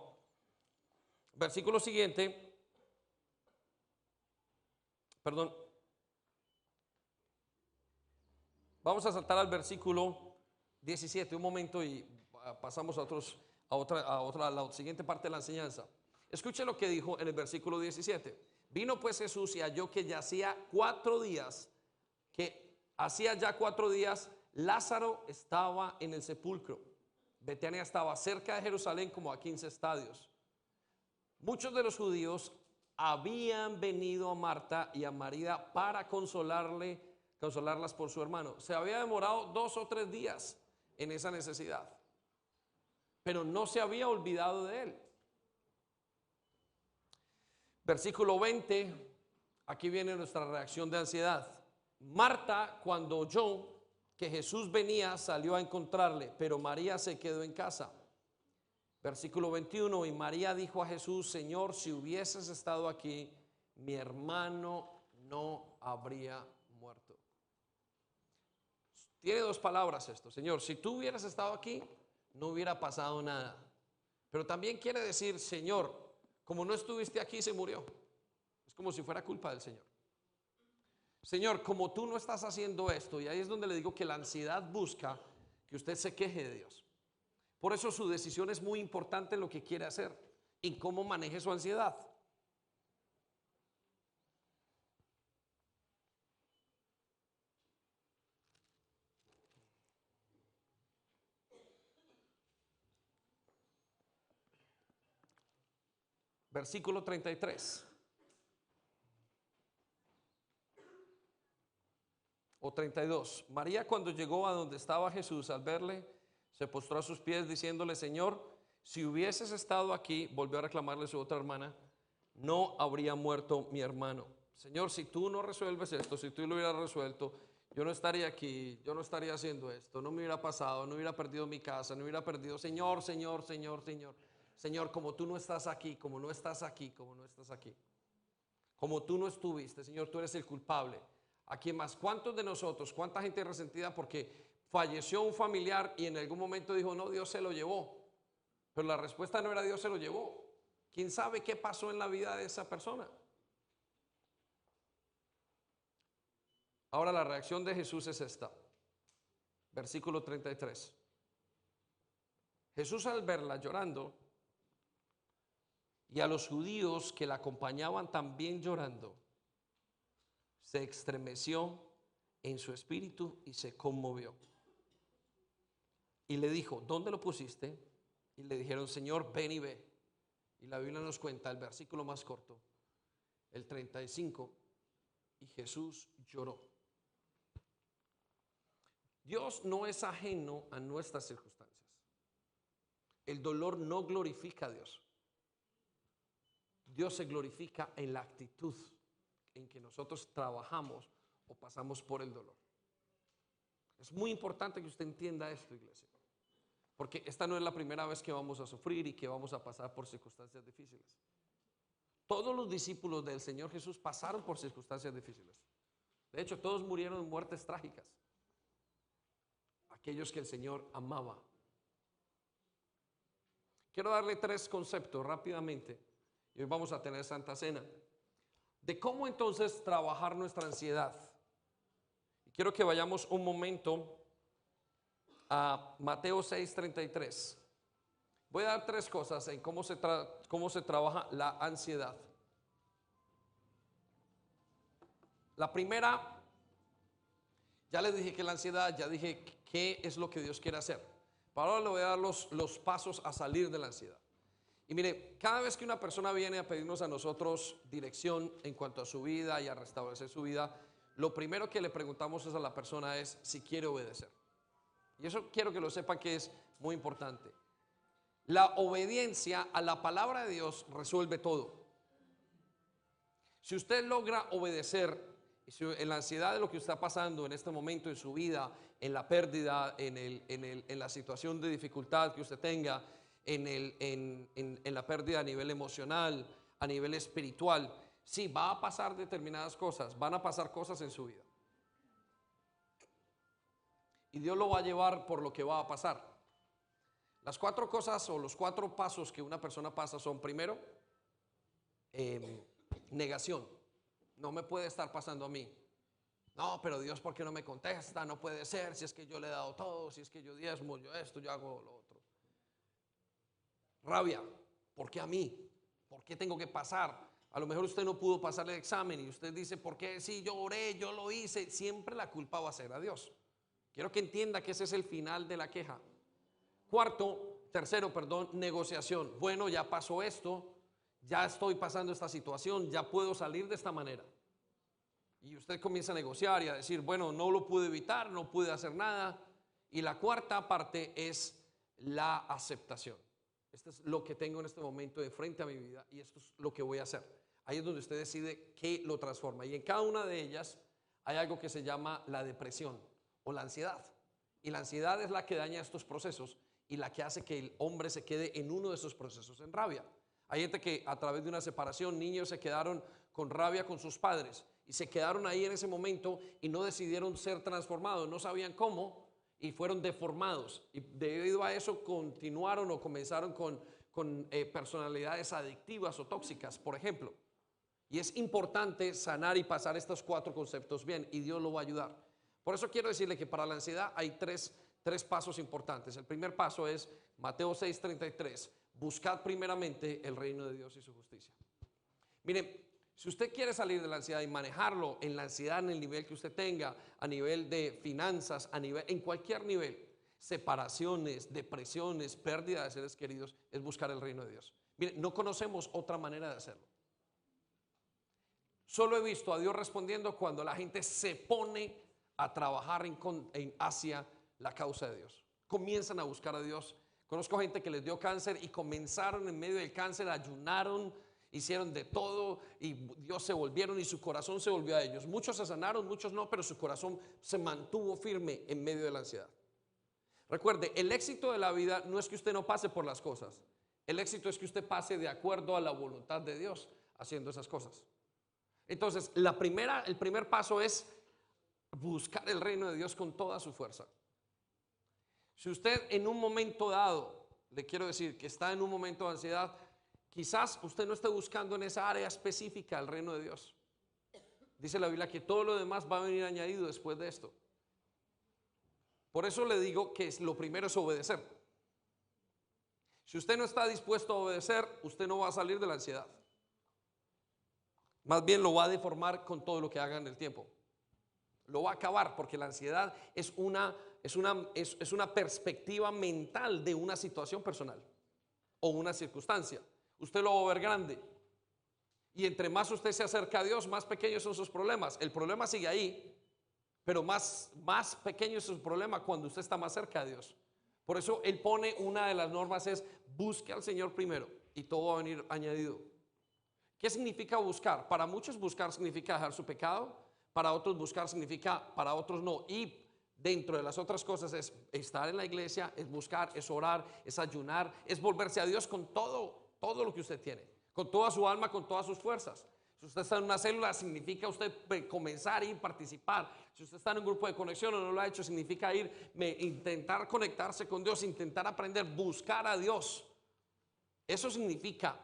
Versículo siguiente, perdón, Vamos a saltar al versículo 17 un momento y pasamos a la siguiente parte de la enseñanza. Escuche lo que dijo en el versículo 17. Vino pues Jesús y halló que ya hacía 4 días, Lázaro estaba en el sepulcro. Betania estaba cerca de Jerusalén como a 15 estadios. Muchos de los judíos habían venido a Marta y a María para consolarlas por su hermano. Se había demorado 2 o 3 días en esa necesidad, pero no se había olvidado de él. Versículo 20, aquí viene nuestra reacción de ansiedad. Marta, cuando oyó que Jesús venía, salió a encontrarle, pero María se quedó en casa. Versículo 21, y María dijo a Jesús: Señor, si hubieses estado aquí, mi hermano no habría muerto. Tiene 2 palabras esto: Señor, si tú hubieras estado aquí, no hubiera pasado nada. Pero también quiere decir: Señor, como no estuviste aquí, se murió. Es como si fuera culpa del Señor. Señor, como tú no estás haciendo esto, y ahí es donde le digo que la ansiedad busca que usted se queje de Dios. Por eso su decisión es muy importante en lo que quiere hacer, en cómo maneje su ansiedad. Versículo 33 o 32. María, cuando llegó a donde estaba Jesús, al verle, se postró a sus pies diciéndole: Señor, si hubieses estado aquí, volvió a reclamarle su otra hermana, no habría muerto mi hermano. Señor, si tú no resuelves esto, si tú lo hubieras resuelto, yo no estaría aquí, yo no estaría haciendo esto, no me hubiera pasado, no hubiera perdido mi casa, no hubiera perdido. Señor, Señor, Señor, Señor. Señor, como tú no estás aquí, como no estás aquí, como no estás aquí, como tú no estuviste, Señor, tú eres el culpable. ¿A quién más? ¿Cuántos de nosotros, cuánta gente resentida porque falleció un familiar y en algún momento dijo: no, Dios se lo llevó? Pero la respuesta no era Dios se lo llevó. ¿Quién sabe qué pasó en la vida de esa persona? Ahora la reacción de Jesús es esta. Versículo 33. Jesús, al verla llorando, y a los judíos que la acompañaban también llorando, se estremeció en su espíritu y se conmovió. Y le dijo: ¿dónde lo pusiste? Y le dijeron: Señor, ven y ve. Y la Biblia nos cuenta el versículo más corto, el 35, y Jesús lloró. Dios no es ajeno a nuestras circunstancias. El dolor no glorifica a Dios. Dios se glorifica en la actitud en que nosotros trabajamos o pasamos por el dolor. Es muy importante que usted entienda esto, iglesia, porque esta no es la primera vez que vamos a sufrir y que vamos a pasar por circunstancias difíciles. Todos los discípulos del Señor Jesús pasaron por circunstancias difíciles. De hecho, todos murieron en muertes trágicas. Aquellos que el Señor amaba. Quiero darle 3 conceptos rápidamente, y hoy vamos a tener Santa Cena, de cómo entonces trabajar nuestra ansiedad. Y quiero que vayamos un momento a Mateo 6:33. Voy a dar 3 cosas en cómo se trabaja la ansiedad. La primera, ya les dije que la ansiedad, ya dije qué es lo que Dios quiere hacer. Para ahora le voy a dar los pasos a salir de la ansiedad. Y mire, cada vez que una persona viene a pedirnos a nosotros dirección en cuanto a su vida y a restablecer su vida, lo primero que le preguntamos a la persona es si quiere obedecer. Y eso quiero que lo sepan, que es muy importante. La obediencia a la palabra de Dios resuelve todo. Si usted logra obedecer en la ansiedad de lo que está pasando en este momento en su vida, en la pérdida, en la situación de dificultad que usted tenga, en la pérdida a nivel emocional, a nivel espiritual, sí, va a pasar determinadas cosas, van a pasar cosas en su vida. Y Dios lo va a llevar por lo que va a pasar. Las 4 cosas o los 4 pasos que una persona pasa son: primero, negación. No me puede estar pasando a mí. No, pero Dios, ¿por qué no me contesta? No puede ser, si es que yo le he dado todo, si es que yo diezmo, yo esto, yo hago lo otro. Rabia, ¿por qué a mí? ¿Por qué tengo que pasar? A lo mejor usted no pudo pasar el examen y usted dice, ¿por qué? Sí, yo oré, yo lo hice. Siempre la culpa va a ser a Dios. Quiero que entienda que ese es el final de la queja. Tercero, negociación. Bueno, ya pasó esto, ya estoy pasando esta situación, ya puedo salir de esta manera. Y usted comienza a negociar y a decir, bueno, no lo pude evitar, no pude hacer nada. Y la cuarta parte es la aceptación. Esto es lo que tengo en este momento de frente a mi vida y esto es lo que voy a hacer. Ahí es donde usted decide qué lo transforma. Y en cada una de ellas hay algo que se llama la depresión o la ansiedad. Y la ansiedad es la que daña estos procesos y la que hace que el hombre se quede en uno de esos procesos en rabia. Hay gente que a través de una separación, niños se quedaron con rabia con sus padres y se quedaron ahí en ese momento y no decidieron ser transformados, no sabían cómo y fueron deformados. Y debido a eso continuaron o comenzaron con personalidades adictivas o tóxicas, por ejemplo. Y es importante sanar y pasar estos cuatro conceptos bien y Dios lo va a ayudar. Por eso quiero decirle que para la ansiedad hay tres pasos importantes. El primer paso es Mateo 6:33. Buscad primeramente el reino de Dios y su justicia. Miren, si usted quiere salir de la ansiedad y manejarlo en la ansiedad en el nivel que usted tenga, a nivel de finanzas, en cualquier nivel, separaciones, depresiones, pérdida de seres queridos, es buscar el reino de Dios. Miren, no conocemos otra manera de hacerlo. Solo he visto a Dios respondiendo cuando la gente se pone a trabajar hacia la causa de Dios. Comienzan a buscar a Dios. Conozco gente que les dio cáncer y comenzaron en medio del cáncer, ayunaron, hicieron de todo y Dios se volvieron y su corazón se volvió a ellos. Muchos se sanaron, muchos no, pero su corazón se mantuvo firme en medio de la ansiedad. Recuerde, el éxito de la vida no es que usted no pase por las cosas. El éxito es que usted pase de acuerdo a la voluntad de Dios haciendo esas cosas. Entonces, el primer paso es buscar el reino de Dios con toda su fuerza. Si usted en un momento dado, le quiero decir que está en un momento de ansiedad, quizás usted no esté buscando en esa área específica el reino de Dios. Dice la Biblia que todo lo demás va a venir añadido después de esto. Por eso le digo que lo primero es obedecer. Si usted no está dispuesto a obedecer, usted no va a salir de la ansiedad. Más bien lo va a deformar con todo lo que haga en el tiempo. Lo va a acabar porque la ansiedad es una perspectiva mental de una situación personal o una circunstancia. Usted lo va a ver grande. Y entre más usted se acerca a Dios, más pequeños son sus problemas. El problema sigue ahí, pero más pequeño es su problema cuando usted está más cerca de Dios. Por eso Él pone una de las normas es busque al Señor primero y todo va a venir añadido. ¿Qué significa buscar? Para muchos buscar significa dejar su pecado, para otros buscar significa, para otros no. Y dentro de las otras cosas es estar en la iglesia, es buscar, es orar, es ayunar, es volverse a Dios con todo lo que usted tiene, con toda su alma, con todas sus fuerzas. Si usted está en una célula, significa usted comenzar a ir, participar. Si usted está en un grupo de conexión o no lo ha hecho, significa intentar conectarse con Dios, intentar aprender, buscar a Dios. Eso significa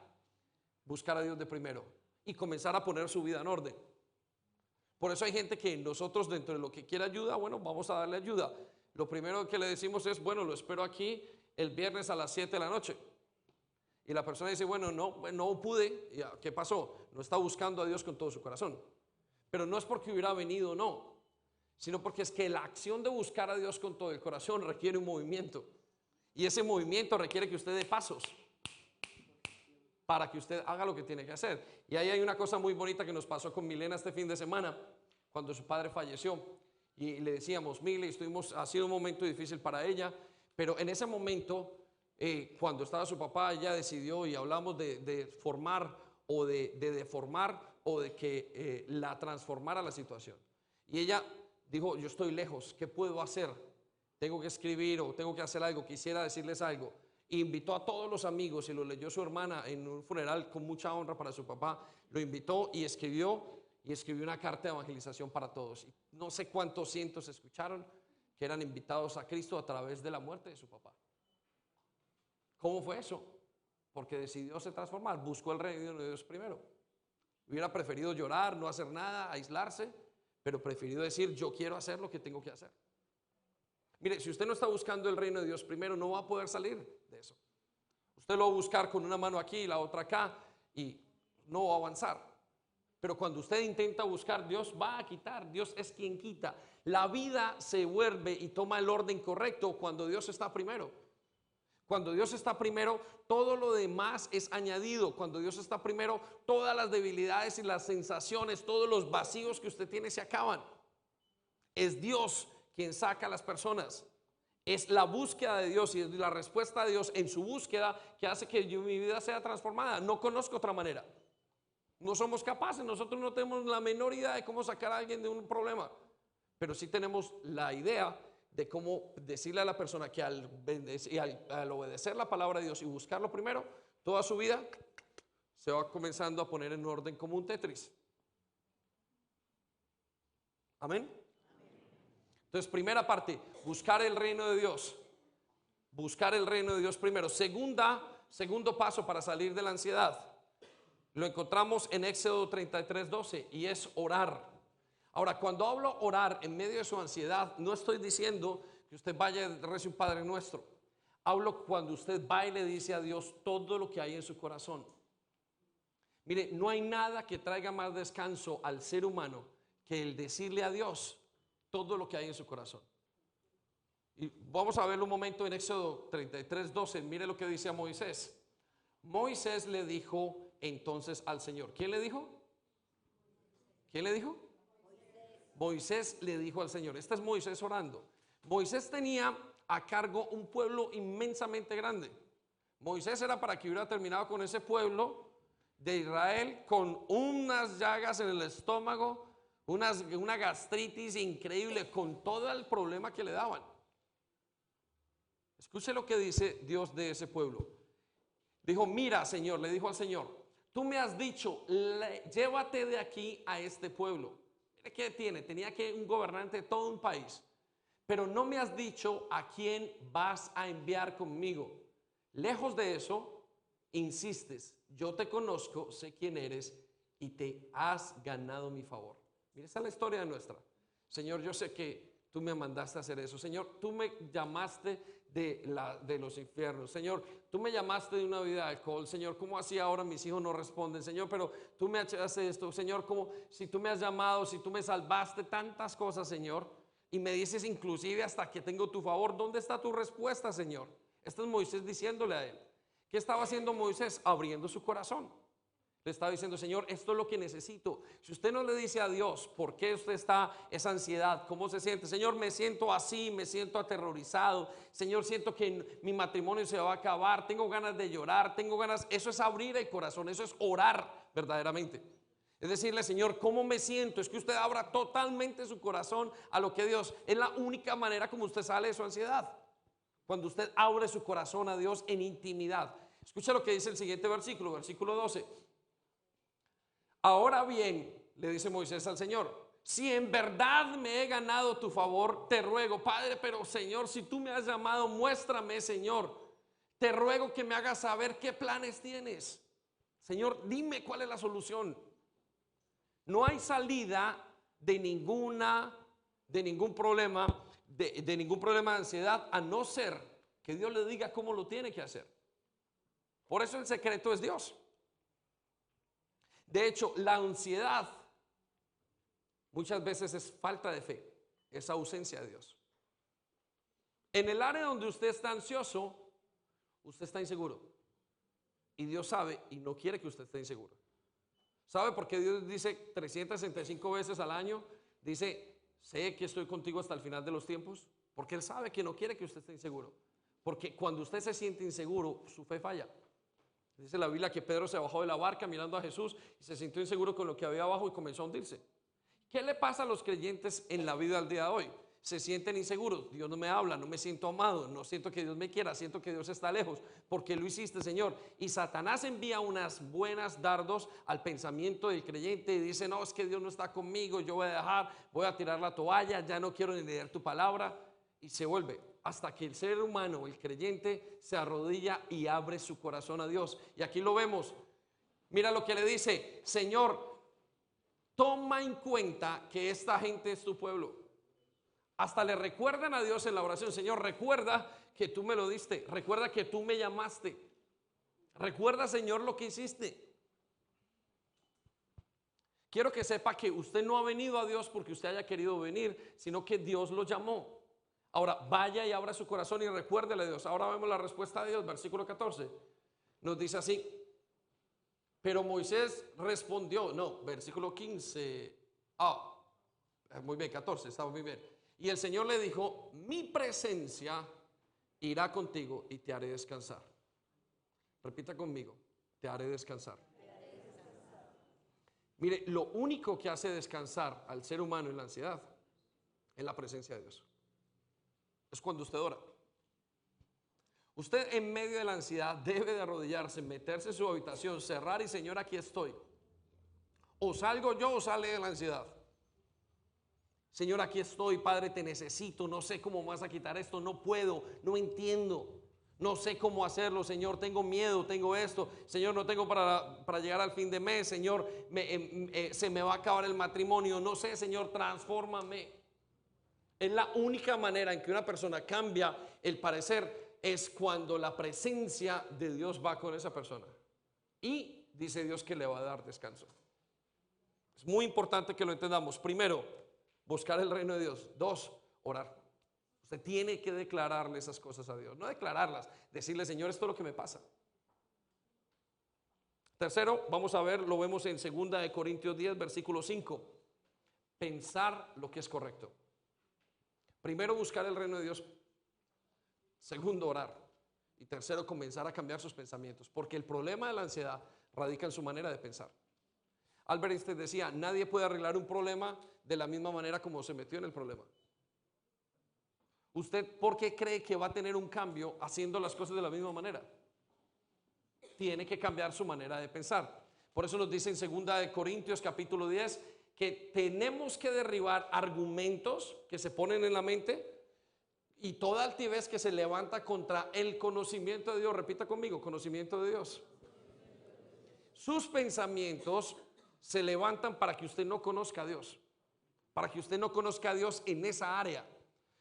buscar a Dios de primero y comenzar a poner su vida en orden. Por eso hay gente que nosotros dentro de lo que quiere ayuda, bueno, vamos a darle ayuda. Lo primero que le decimos es, bueno, lo espero aquí el viernes a las 7 de la noche. Y la persona dice, bueno, no pude. ¿Qué pasó? No está buscando a Dios con todo su corazón. Pero no es porque hubiera venido, no. Sino porque es que la acción de buscar a Dios con todo el corazón requiere un movimiento. Y ese movimiento requiere que usted dé pasos para que usted haga lo que tiene que hacer. Y ahí hay una cosa muy bonita que nos pasó con Milena este fin de semana, cuando su padre falleció. Y le decíamos, Mile, ha sido un momento difícil para ella, pero en ese momento, cuando estaba su papá, ella decidió y hablamos de formar o de deformar o de que la transformara la situación. Y ella dijo, yo estoy lejos, ¿qué puedo hacer? Tengo que escribir o tengo que hacer algo, quisiera decirles algo. Invitó a todos los amigos y lo leyó su hermana en un funeral con mucha honra para su papá. Lo invitó y escribió una carta de evangelización para todos. Y no sé cuántos cientos escucharon que eran invitados a Cristo a través de la muerte de su papá. ¿Cómo fue eso? Porque decidió se transformar, buscó el reino de Dios primero. Hubiera preferido llorar, no hacer nada, aislarse, pero prefirió decir, yo quiero hacer lo que tengo que hacer. Mire, si usted no está buscando el reino de Dios primero, no va a poder salir de eso. Usted lo va a buscar con una mano aquí y la otra acá y no va a avanzar. Pero cuando usted intenta buscar, Dios va a quitar. Dios es quien quita. La vida se vuelve y toma el orden correcto cuando Dios está primero. Cuando Dios está primero, todo lo demás es añadido. Cuando Dios está primero, todas las debilidades y las sensaciones, todos los vacíos que usted tiene se acaban. Es Dios quien saca a las personas. Es la búsqueda de Dios y es la respuesta de Dios en su búsqueda que hace que mi vida sea transformada. No conozco otra manera. No somos capaces, nosotros no tenemos la menor idea de cómo sacar a alguien de un problema, pero sí tenemos la idea de cómo decirle a la persona que al obedecer la palabra de Dios y buscarlo primero, toda su vida se va comenzando a poner en orden como un Tetris. Amén. Entonces, primera parte, buscar el reino de Dios. Buscar el reino de Dios primero. Segundo paso para salir de la ansiedad. Lo encontramos en Éxodo 33:12 y es orar. Ahora, cuando hablo orar en medio de su ansiedad, no estoy diciendo que usted vaya y rece un Padre Nuestro. Hablo cuando usted va y le dice a Dios todo lo que hay en su corazón. Mire, no hay nada que traiga más descanso al ser humano que el decirle a Dios todo lo que hay en su corazón. Y vamos a verlo un momento en Éxodo 33:12. Mire lo que dice a Moisés. Moisés le dijo entonces al Señor. ¿Quién le dijo? ¿Quién le dijo? Moisés le dijo al Señor. Este es Moisés orando. Moisés tenía a cargo un pueblo inmensamente grande. Moisés era para que hubiera terminado con ese pueblo de Israel con unas llagas en el estómago, una gastritis increíble, con todo el problema que le daban. Escuche lo que dice Dios de ese pueblo. Dijo, mira, Señor, le dijo al Señor, tú me has dicho, llévate de aquí a este pueblo. Mire qué tiene, tenía que un gobernante de todo un país, pero no me has dicho a quién vas a enviar conmigo. Lejos de eso, insistes, yo te conozco, sé quién eres y te has ganado mi favor. Mira, esa es la historia nuestra. Señor, yo sé que tú me mandaste a hacer eso. Señor, tú me llamaste de los infiernos. Señor, tú me llamaste de una vida de alcohol. Señor, ¿cómo así ahora mis hijos no responden? Señor, pero tú me haces esto. Señor, como si tú me has llamado, si tú me salvaste, tantas cosas, Señor, y me dices inclusive hasta que tengo tu favor. ¿Dónde está tu respuesta, Señor? Este es Moisés diciéndole a él. ¿Qué estaba haciendo Moisés? Abriendo su corazón. Le estaba diciendo, Señor, esto es lo que necesito. Si usted no le dice a Dios por qué usted está esa ansiedad, cómo se siente, Señor, me siento así, me siento aterrorizado, Señor, siento que mi matrimonio se va a acabar, tengo ganas de llorar, tengo ganas, eso es abrir el corazón, eso es orar verdaderamente. Es decirle, Señor, ¿cómo me siento? Es que usted abra totalmente su corazón a lo que Dios, es la única manera como usted sale de su ansiedad. Cuando usted abre su corazón a Dios en intimidad. Escucha lo que dice el siguiente versículo, versículo 12. Ahora bien, le dice Moisés al Señor, si en verdad me he ganado tu favor, te ruego, Padre, pero Señor, si tú me has llamado, muéstrame, Señor. Te ruego que me hagas saber qué planes tienes. Señor, dime cuál es la solución. No hay salida de ningún problema, de ningún problema de ansiedad, a no ser que Dios le diga cómo lo tiene que hacer. Por eso el secreto es Dios. De hecho, la ansiedad muchas veces es falta de fe, es ausencia de Dios. En el área donde usted está ansioso, usted está inseguro. Y Dios sabe y no quiere que usted esté inseguro. ¿Sabe por qué Dios dice 365 veces al año? Dice, sé que estoy contigo hasta el final de los tiempos. Porque Él sabe que no quiere que usted esté inseguro. Porque cuando usted se siente inseguro, su fe falla. Dice la Biblia que Pedro se bajó de la barca mirando a Jesús y se sintió inseguro con lo que había abajo y comenzó a hundirse. ¿Qué le pasa a los creyentes en la vida al día de hoy? Se sienten inseguros. Dios no me habla, no me siento amado, no siento que Dios me quiera, siento que Dios está lejos. ¿Por qué lo hiciste, Señor? Y Satanás envía unas buenas dardos al pensamiento del creyente y dice, no, es que Dios no está conmigo, yo voy a dejar, voy a tirar la toalla, ya no quiero ni leer tu palabra. Y se vuelve hasta que el ser humano, el creyente, se arrodilla y abre su corazón a Dios. Y aquí lo vemos. Mira lo que le dice, Señor, toma en cuenta que esta gente es tu pueblo. Hasta le recuerdan a Dios en la oración: Señor, recuerda que tú me lo diste, recuerda que tú me llamaste, recuerda, Señor, lo que hiciste. Quiero que sepa que usted no ha venido a Dios porque usted haya querido venir, sino que Dios lo llamó. Ahora vaya y abra su corazón y recuérdele a Dios. Ahora vemos la respuesta de Dios, versículo 14. Nos dice así: pero Moisés respondió, no, versículo 15. Muy bien, 14, estaba muy bien. Y el Señor le dijo: mi presencia irá contigo y te haré descansar. Repita conmigo: te haré descansar. Mire, lo único que hace descansar al ser humano en la ansiedad es la presencia de Dios. Es cuando usted ora. Usted en medio de la ansiedad debe de arrodillarse, meterse en su habitación, cerrar y: Señor, aquí estoy. O salgo yo o sale de la ansiedad. Señor, aquí estoy, Padre, te necesito, no sé cómo vas a quitar esto, no puedo, no entiendo. No sé cómo hacerlo, Señor, tengo miedo, tengo esto, Señor, no tengo para llegar al fin de mes, Señor, se me va a acabar el matrimonio, no sé, Señor, transfórmame. Es la única manera en que una persona cambia el parecer, es cuando la presencia de Dios va con esa persona. Y dice Dios que le va a dar descanso. Es muy importante que lo entendamos. Primero, buscar el reino de Dios. Dos, orar. Usted tiene que declararle esas cosas a Dios, no declararlas, decirle: Señor, esto es lo que me pasa. Tercero, vamos a ver, lo vemos en 2 Corintios 10, versículo 5. Pensar lo que es correcto. Primero, buscar el reino de Dios. Segundo, orar. Y tercero, comenzar a cambiar sus pensamientos, porque el problema de la ansiedad radica en su manera de pensar. Albert Einstein decía: nadie puede arreglar un problema de la misma manera como se metió en el problema. ¿Usted por qué cree que va a tener un cambio haciendo las cosas de la misma manera? Tiene que cambiar su manera de pensar. Por eso nos dice en 2 Corintios capítulo 10 que tenemos que derribar argumentos que se ponen en la mente y toda altivez que se levanta contra el conocimiento de Dios. Repita conmigo: conocimiento de Dios. Sus pensamientos se levantan para que usted no conozca a Dios, para que usted no conozca a Dios en esa área.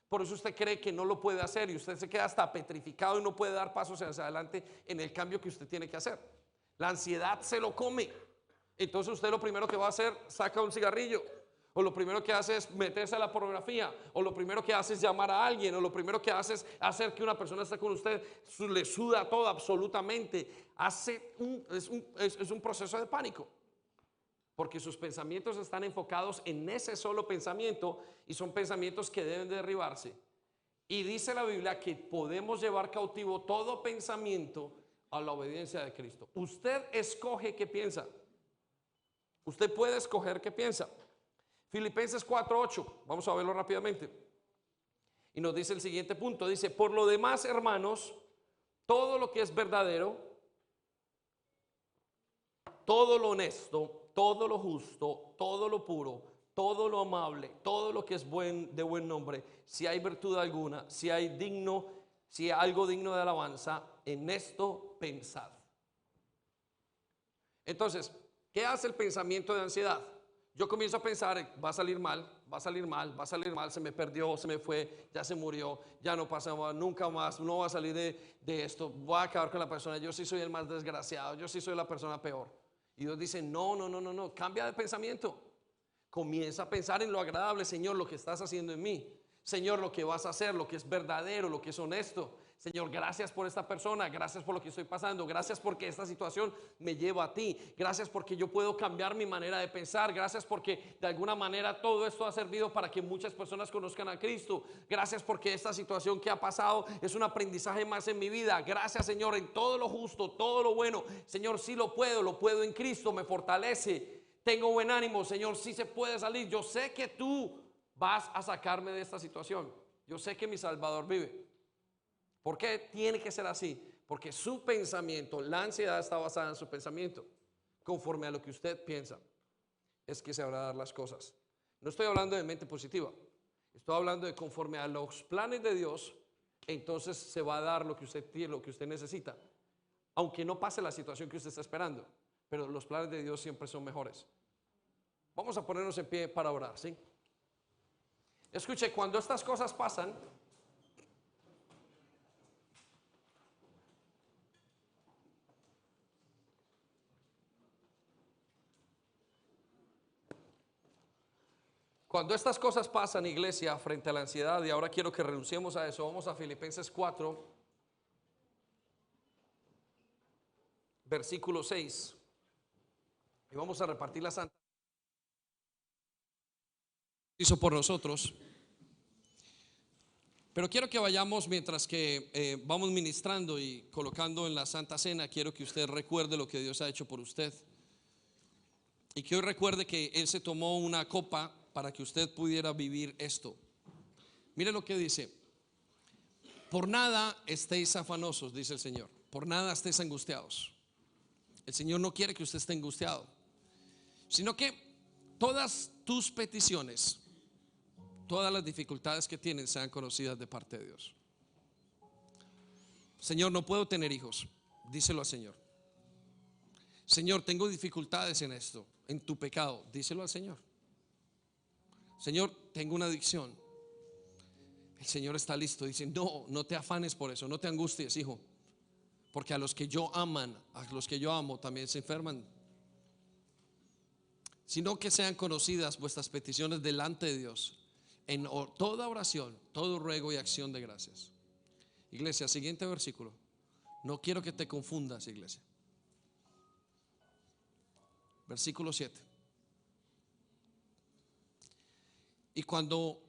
Por eso usted cree que no lo puede hacer y usted se queda hasta petrificado y no puede dar pasos hacia adelante en el cambio que usted tiene que hacer. La ansiedad se lo come. Entonces usted lo primero que va a hacer, saca un cigarrillo, o lo primero que hace es meterse a la pornografía, o lo primero que hace es llamar a alguien, o lo primero que hace es hacer que una persona esté con usted, le suda todo absolutamente. Es un proceso de pánico. Porque sus pensamientos están enfocados en ese solo pensamiento y son pensamientos que deben derribarse. Y dice la Biblia que podemos llevar cautivo todo pensamiento a la obediencia de Cristo. Usted escoge qué piensa. Usted puede escoger qué piensa. Filipenses 4:8, vamos a verlo rápidamente. Y nos dice el siguiente punto, dice: por lo demás, hermanos, todo lo que es verdadero, todo lo honesto, todo lo justo, todo lo puro, todo lo amable, todo lo que es de buen nombre, si hay virtud alguna, si hay algo digno de alabanza, en esto pensad. Entonces, ¿qué hace el pensamiento de ansiedad? Yo comienzo a pensar: va a salir mal, va a salir mal, va a salir mal, se me perdió, se me fue, ya se murió, ya no pasa más, nunca más, no va a salir de esto, voy a acabar con la persona, yo sí soy el más desgraciado, yo sí soy la persona peor. Y Dios dice: no, cambia de pensamiento. Comienza a pensar en lo agradable. Señor, lo que estás haciendo en mí. Señor, lo que vas a hacer, lo que es verdadero, lo que es honesto. Señor, gracias por esta persona, gracias por lo que estoy pasando, gracias porque esta situación me lleva a ti, gracias porque yo puedo cambiar mi manera de pensar, gracias porque de alguna manera todo esto ha servido para que muchas personas conozcan a Cristo, gracias porque esta situación que ha pasado es un aprendizaje más en mi vida, gracias, Señor, en todo lo justo, todo lo bueno. Señor, sí lo puedo en Cristo, me fortalece, tengo buen ánimo, Señor, sí se puede salir, yo sé que tú vas a sacarme de esta situación, yo sé que mi Salvador vive. ¿Por qué tiene que ser así? Porque su pensamiento, la ansiedad está basada en su pensamiento. Conforme a lo que usted piensa, es que se van a dar las cosas. No estoy hablando de mente positiva, estoy hablando de conforme a los planes de Dios, entonces se va a dar lo que usted tiene, lo que usted necesita. Aunque no pase la situación que usted está esperando, pero los planes de Dios siempre son mejores. Vamos a ponernos en pie para orar, ¿sí? Escuche, cuando estas cosas pasan, iglesia, frente a la ansiedad, y ahora quiero que renunciemos a eso, vamos a Filipenses 4, versículo 6, y vamos a repartir la santa hizo por nosotros. Pero quiero que vayamos mientras que vamos ministrando y colocando en la Santa Cena. Quiero que usted recuerde lo que Dios ha hecho por usted, y que hoy recuerde que Él se tomó una copa para que usted pudiera vivir esto. Mire lo que dice: por nada estéis afanosos, dice el Señor, por nada estéis angustiados. El Señor no quiere que usted esté angustiado, sino que todas tus peticiones, todas las dificultades que tienen, sean conocidas de parte de Dios. Señor, no puedo tener hijos, díselo al Señor. Señor, tengo dificultades en esto, en tu pecado, díselo al Señor. Señor, tengo una adicción. El Señor está listo, dice: no te afanes por eso, no te angusties, hijo, porque a los que yo aman, a los que yo amo, también se enferman. Sino que sean conocidas vuestras peticiones delante de Dios en toda oración, todo ruego y acción de gracias. Iglesia, siguiente versículo. No quiero que te confundas, iglesia. Versículo 7. Y cuando